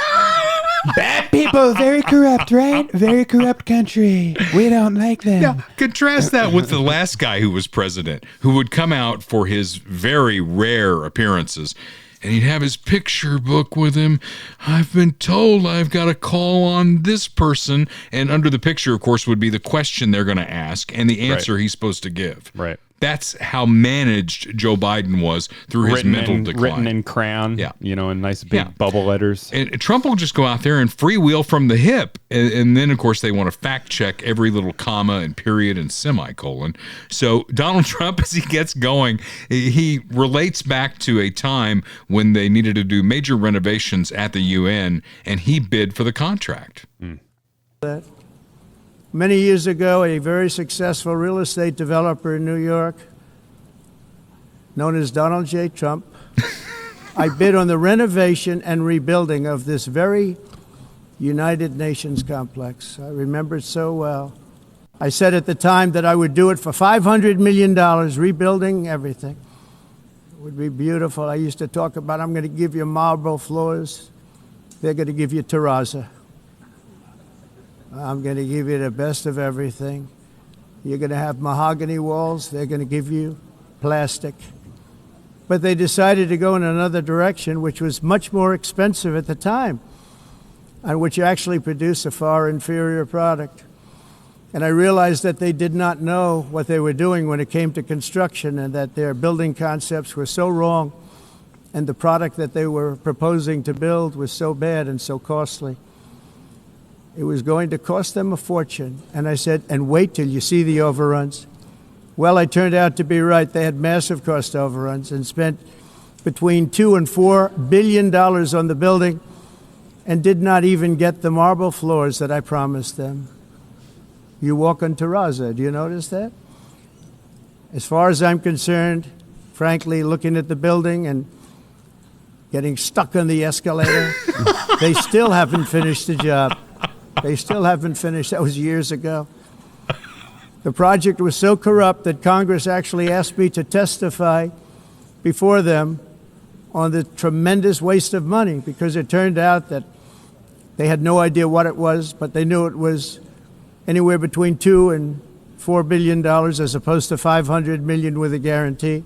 S3: Bad people, very corrupt, right? Very corrupt country. We don't like them.
S2: Now, contrast that with the last guy who was president, who would come out for his very rare appearances, and he'd have his picture book with him. I've been told I've got to call on this person. And under the picture, of course, would be the question they're going to ask and the answer he's supposed to give.
S3: Right.
S2: That's how managed Joe Biden was through his mental decline.
S3: Written in crayon, you know, in nice big bubble letters.
S2: And Trump will just go out there and freewheel from the hip. And then, of course, they want to fact check every little comma and period and semicolon. So Donald Trump, as he gets going, he relates back to a time when they needed to do major renovations at the UN, and he bid for the contract.
S12: Many years ago, a very successful real estate developer in New York, known as Donald J. Trump, I bid on the renovation and rebuilding of this very United Nations complex. I remember it so well. I said at the time that I would do it for $500 million, rebuilding everything. It would be beautiful. I used to talk about, I'm going to give you marble floors. They're going to give you terrazzo. I'm going to give you the best of everything. You're going to have mahogany walls. They're going to give you plastic. But they decided to go in another direction, which was much more expensive at the time, and which actually produced a far inferior product. And I realized that they did not know what they were doing when it came to construction, and that their building concepts were so wrong, and the product that they were proposing to build was so bad and so costly. It was going to cost them a fortune. And I said, and wait till you see the overruns. Well, I turned out to be right. They had massive cost overruns and spent between $2 and $4 billion on the building and did not even get the marble floors that I promised them. You walk on terrazzo. Do you notice that? As far as I'm concerned, frankly, looking at the building and getting stuck on the escalator. They still haven't finished the job. They still haven't finished. That was years ago. The project was so corrupt that Congress actually asked me to testify before them on the tremendous waste of money, because it turned out that they had no idea what it was, but they knew it was anywhere between $2 and $4 billion as opposed to $500 million with a guarantee.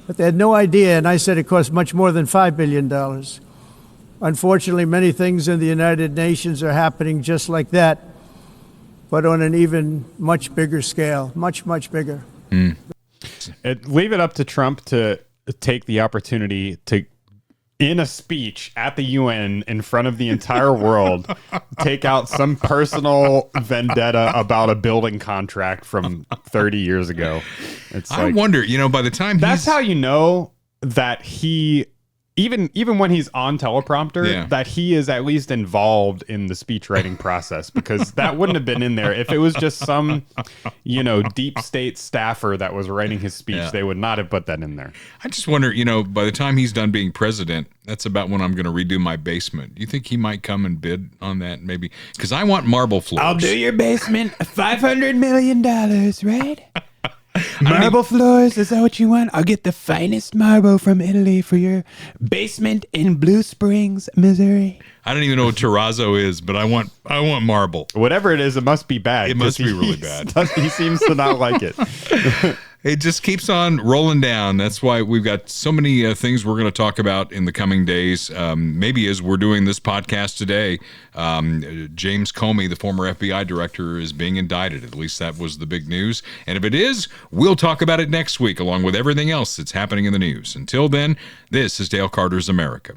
S12: But they had no idea, and I said it cost much more than $5 billion. Unfortunately, many things in the United Nations are happening just like that, but on an even much bigger scale, much, much bigger.
S3: Leave it up to Trump to take the opportunity to, in a speech at the UN in front of the entire world, take out some personal vendetta about a building contract from 30 years ago.
S2: I wonder, by the time
S3: that's how you know that he, even when he's on teleprompter, that he is at least involved in the speech writing process, because that wouldn't have been in there if it was just some, deep state staffer that was writing his speech. They would not have put that in there.
S2: I just wonder, by the time he's done being president, that's about when I'm going to redo my basement. Do you think he might come and bid on that? Maybe because I want marble floors.
S14: I'll do your basement $500 million, right? Marble floors, is that what you want? I'll get the finest marble from Italy for your basement in Blue Springs, Missouri.
S2: I don't even know what terrazzo is, but I want marble.
S3: Whatever it is, it must be bad.
S2: It must be really bad.
S3: He seems to not like it.
S2: It just keeps on rolling down. That's why we've got so many things we're going to talk about in the coming days. Maybe as we're doing this podcast today, James Comey, the former FBI director, is being indicted. At least that was the big news. And if it is, we'll talk about it next week, along with everything else that's happening in the news. Until then, this is Dale Carter's America.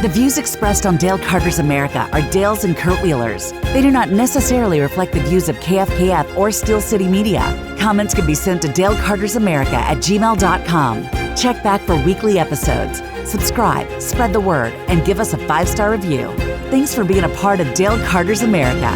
S15: The views expressed on Dale Carter's America are Dale's and Kurt Wheeler's. They do not necessarily reflect the views of KFKF or Steel City Media. Comments can be sent to dalecartersamerica@gmail.com. Check back for weekly episodes. Subscribe, spread the word, and give us a 5-star review. Thanks for being a part of Dale Carter's America.